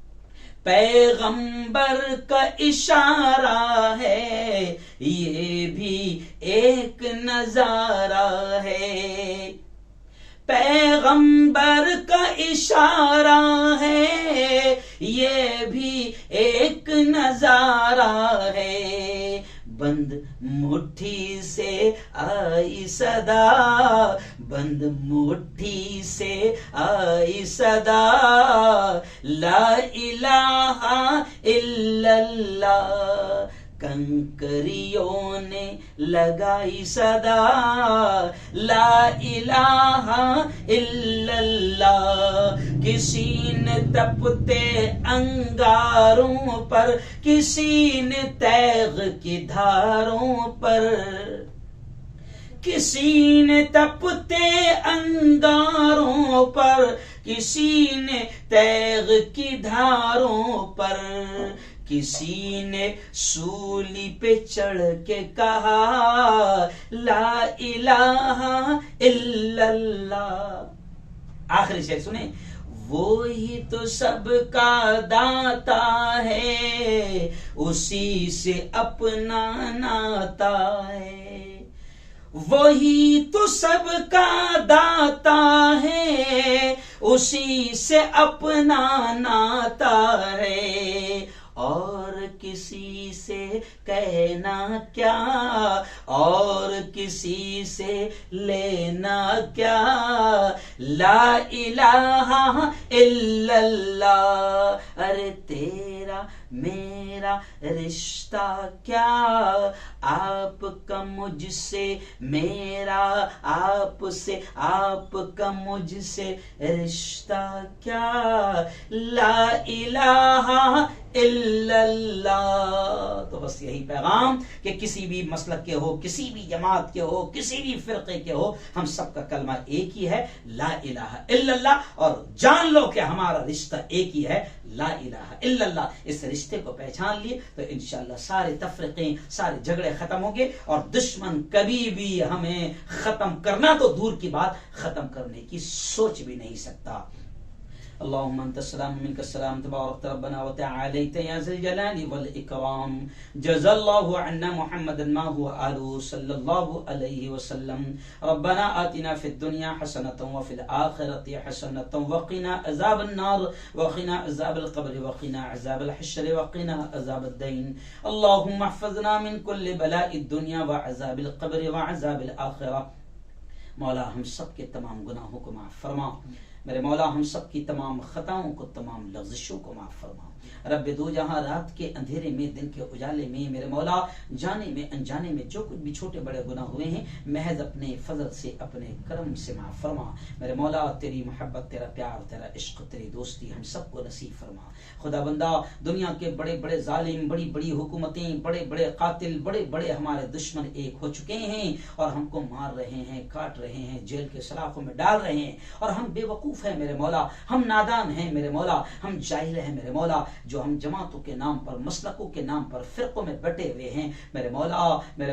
पैगंबर का इशारा है, ये भी एक नजारा है, पैगंबर का इशारा है, ये भी एक नजारा है। बंद मुट्ठी से आई सदा, बंद मुट्ठी से आई सदा, ला इलाहा इल्लल्लाह। कंकरियों ने लगाई सदा, ला इलाहा इल्लल्लाह। किसी ने तपते अंगारों पर, किसी ने तैग की धारों पर, किसी ने तपते अंगारों पर, किसी ने तैग की धारों पर, किसी ने सूली पे चढ़ के कहा, ला इलाहा इल्लल्लाह। आखिरी शेर सुने, वो ही तो सबका दाता है, उसी से अपना नाता है, वही तो सबका दाता है, उसी से अपना नाता है। और किसी से कहना क्या, और किसी से लेना क्या, ला इलाहा इल्लल्लाह। अरे तेरा मेरा मेरा रिश्ता क्या, आपका मुझसे मेरा, आपसे आपका मुझसे रिश्ता क्या, ला इलाहा इल्लल्लाह। तो बस यही पैगाम कि किसी भी मसलक के हो, किसी भी जमात के हो, किसी भी फिरके के हो, हम सबका कलमा एक ही है, ला इलाहा इल्लल्लाह। और जान लो कि हमारा रिश्ता एक ही है, ला इलाहा इल्लल्लाह। इस रिश्ते को पहचान लिए तो इंशाअल्लाह सारे तफरीके, सारे झगड़े खत्म होंगे और दुश्मन कभी भी हमें खत्म करना तो दूर की बात, खत्म करने की सोच भी नहीं सकता। अल्लाहुम्मा अंतस्सलाम मिनकस्सलाम तबारकत रब्बना व तआलैत या ज़ल जलाली वल इकराम। जज़ल्लाहु अन्ना मुहम्मदन मा हुवा आलुहु सल्लल्लाहु अलैहि वसल्लम। रब्बना आतिना फिद दुनिया हसनतन व फिल आखिरति हसनतन व क़िना अज़ाबन नार व क़िना अज़ाबल क़ब्र व क़िना अज़ाबल हश्र व क़िना अज़ाबद दीन। अल्लाहुम्मा अहफ़ज़ना मिन कुल्लि बलाइद दुनिया व अज़ाबिल क़ब्र व अज़ाबिल आखिरह। मौला हम सब के तमाम गुनाहों को माफ फरमा। मेरे मौला हम सब की तमाम खताओं को, तमाम लग़्ज़िशों को माफ फरमा। रब्बे दो जहां, रात के अंधेरे में, दिन के उजाले में, मेरे मौला जाने में अनजाने में जो कुछ भी छोटे बड़े गुनाह हुए हैं, महज अपने फजल से, अपने करम से माफ फरमा। मेरे मौला तेरी मोहब्बत, तेरा प्यार, तेरा इश्क, तेरी दोस्ती हम सबको नसीब फरमा। खुदा बंदा, दुनिया के बड़े बड़े जालिम, बड़ी बड़ी हुकूमतें, बड़े बड़े कातिल, बड़े बड़े हमारे दुश्मन एक हो चुके हैं और हमको मार रहे हैं, काट रहे हैं, जेल के सलाखों में डाल रहे हैं और हम बेवकूफ हैं मेरे मौला, हम नादान हैं मेरे मौला, हम जाहिल हैं मेरे मौला, जो हम जमातों के नाम पर, मसलकों के नाम पर, फिरकों में बटे हुए हैं मेरे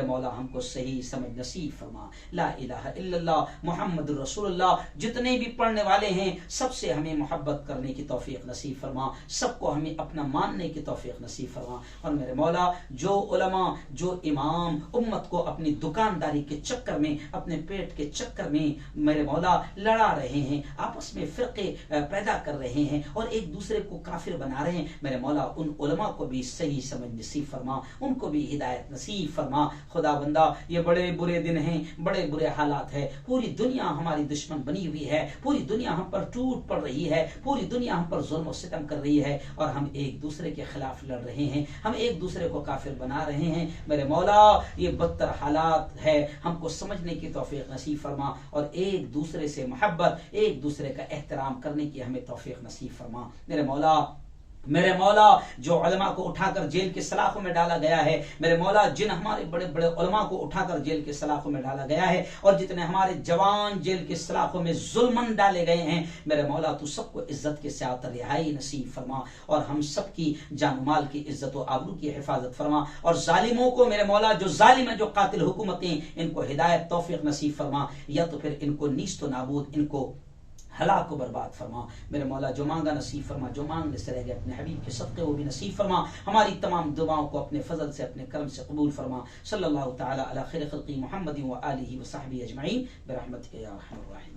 मौला हमको सही समझ नसीब फरमा। ला इलाहा इल्लल्लाह मुहम्मदुर रसूलुल्लाह। जितने भी पढ़ने वाले हैं सबसे हमें मोहब्बत करने की तौफीक नसीब फरमा, सबको हमें अपना मानने की तौफीक नसीब फरमा। और मेरे मौला जो उलमा, जो इमाम उम्मत को अपनी दुकानदारी के चक्कर में, अपने पेट के चक्कर में मेरे मौला लड़ा रहे हैं, आपस में फिरके पैदा कर रहे हैं और एक दूसरे को काफिर बना रहे हैं, मेरे मौला उन उलमा को भी सही समझ नसीब फरमा, उनको भी हिदायत नसीब फरमा। खुदा बंदा, ये बड़े बुरे दिन हैं, बड़े बुरे हालात है, पूरी दुनिया हमारी दुश्मन बनी हुई है, पूरी दुनिया हम पर टूट पड़ रही है, पूरी दुनिया हम पर जुल्म और सितम कर रही है और हम एक दूसरे के खिलाफ लड़ रहे हैं, हम एक दूसरे को काफिर बना रहे हैं। मेरे मौला ये बदतर हालात है, हमको समझने की तौफीक नसीब फरमा और एक दूसरे से मोहब्बत, एक दूसरे का एहतराम करने की हमें तौफीक नसीब फरमा। मेरे मौला जो उलमा को उठाकर जेल के सलाखों में डाला गया है, मेरे मौला जिन हमारे बड़े बड़े उलमा को उठाकर जेल के सलाखों में डाला गया है और जितने हमारे जवान जेल के सलाखों में जुल्मन डाले गए हैं, मेरे मौला तू सबको इज्जत के साथ रिहाई नसीब फरमा और हम सबकी जान माल की इज्जत और आबरू की हिफाजत फरमा। और जालिमों को मेरे मौला, जो जालिम है, जो कातिल हुकूमतें, इनको हिदायत तौफीक नसीब फरमा या तो फिर इनको नीस्त नाबूद, इनको हलाक को बर्बाद फरमा। मेरे मौला जो मांगा नसीब फरमा, जो मांगने से रह गए अपने हबीब के सदक़े वो भी नसीब फरमा। हमारी तमाम दुआओं को अपने फजल से, अपने करम से कबूल फरमा। सल्लल्लाहु तआला अला खैर खल्क़ी मुहम्मदिन व आलिहि व सहबिहि अजमईन बिरहमतिका या अरहमर राहिमीन।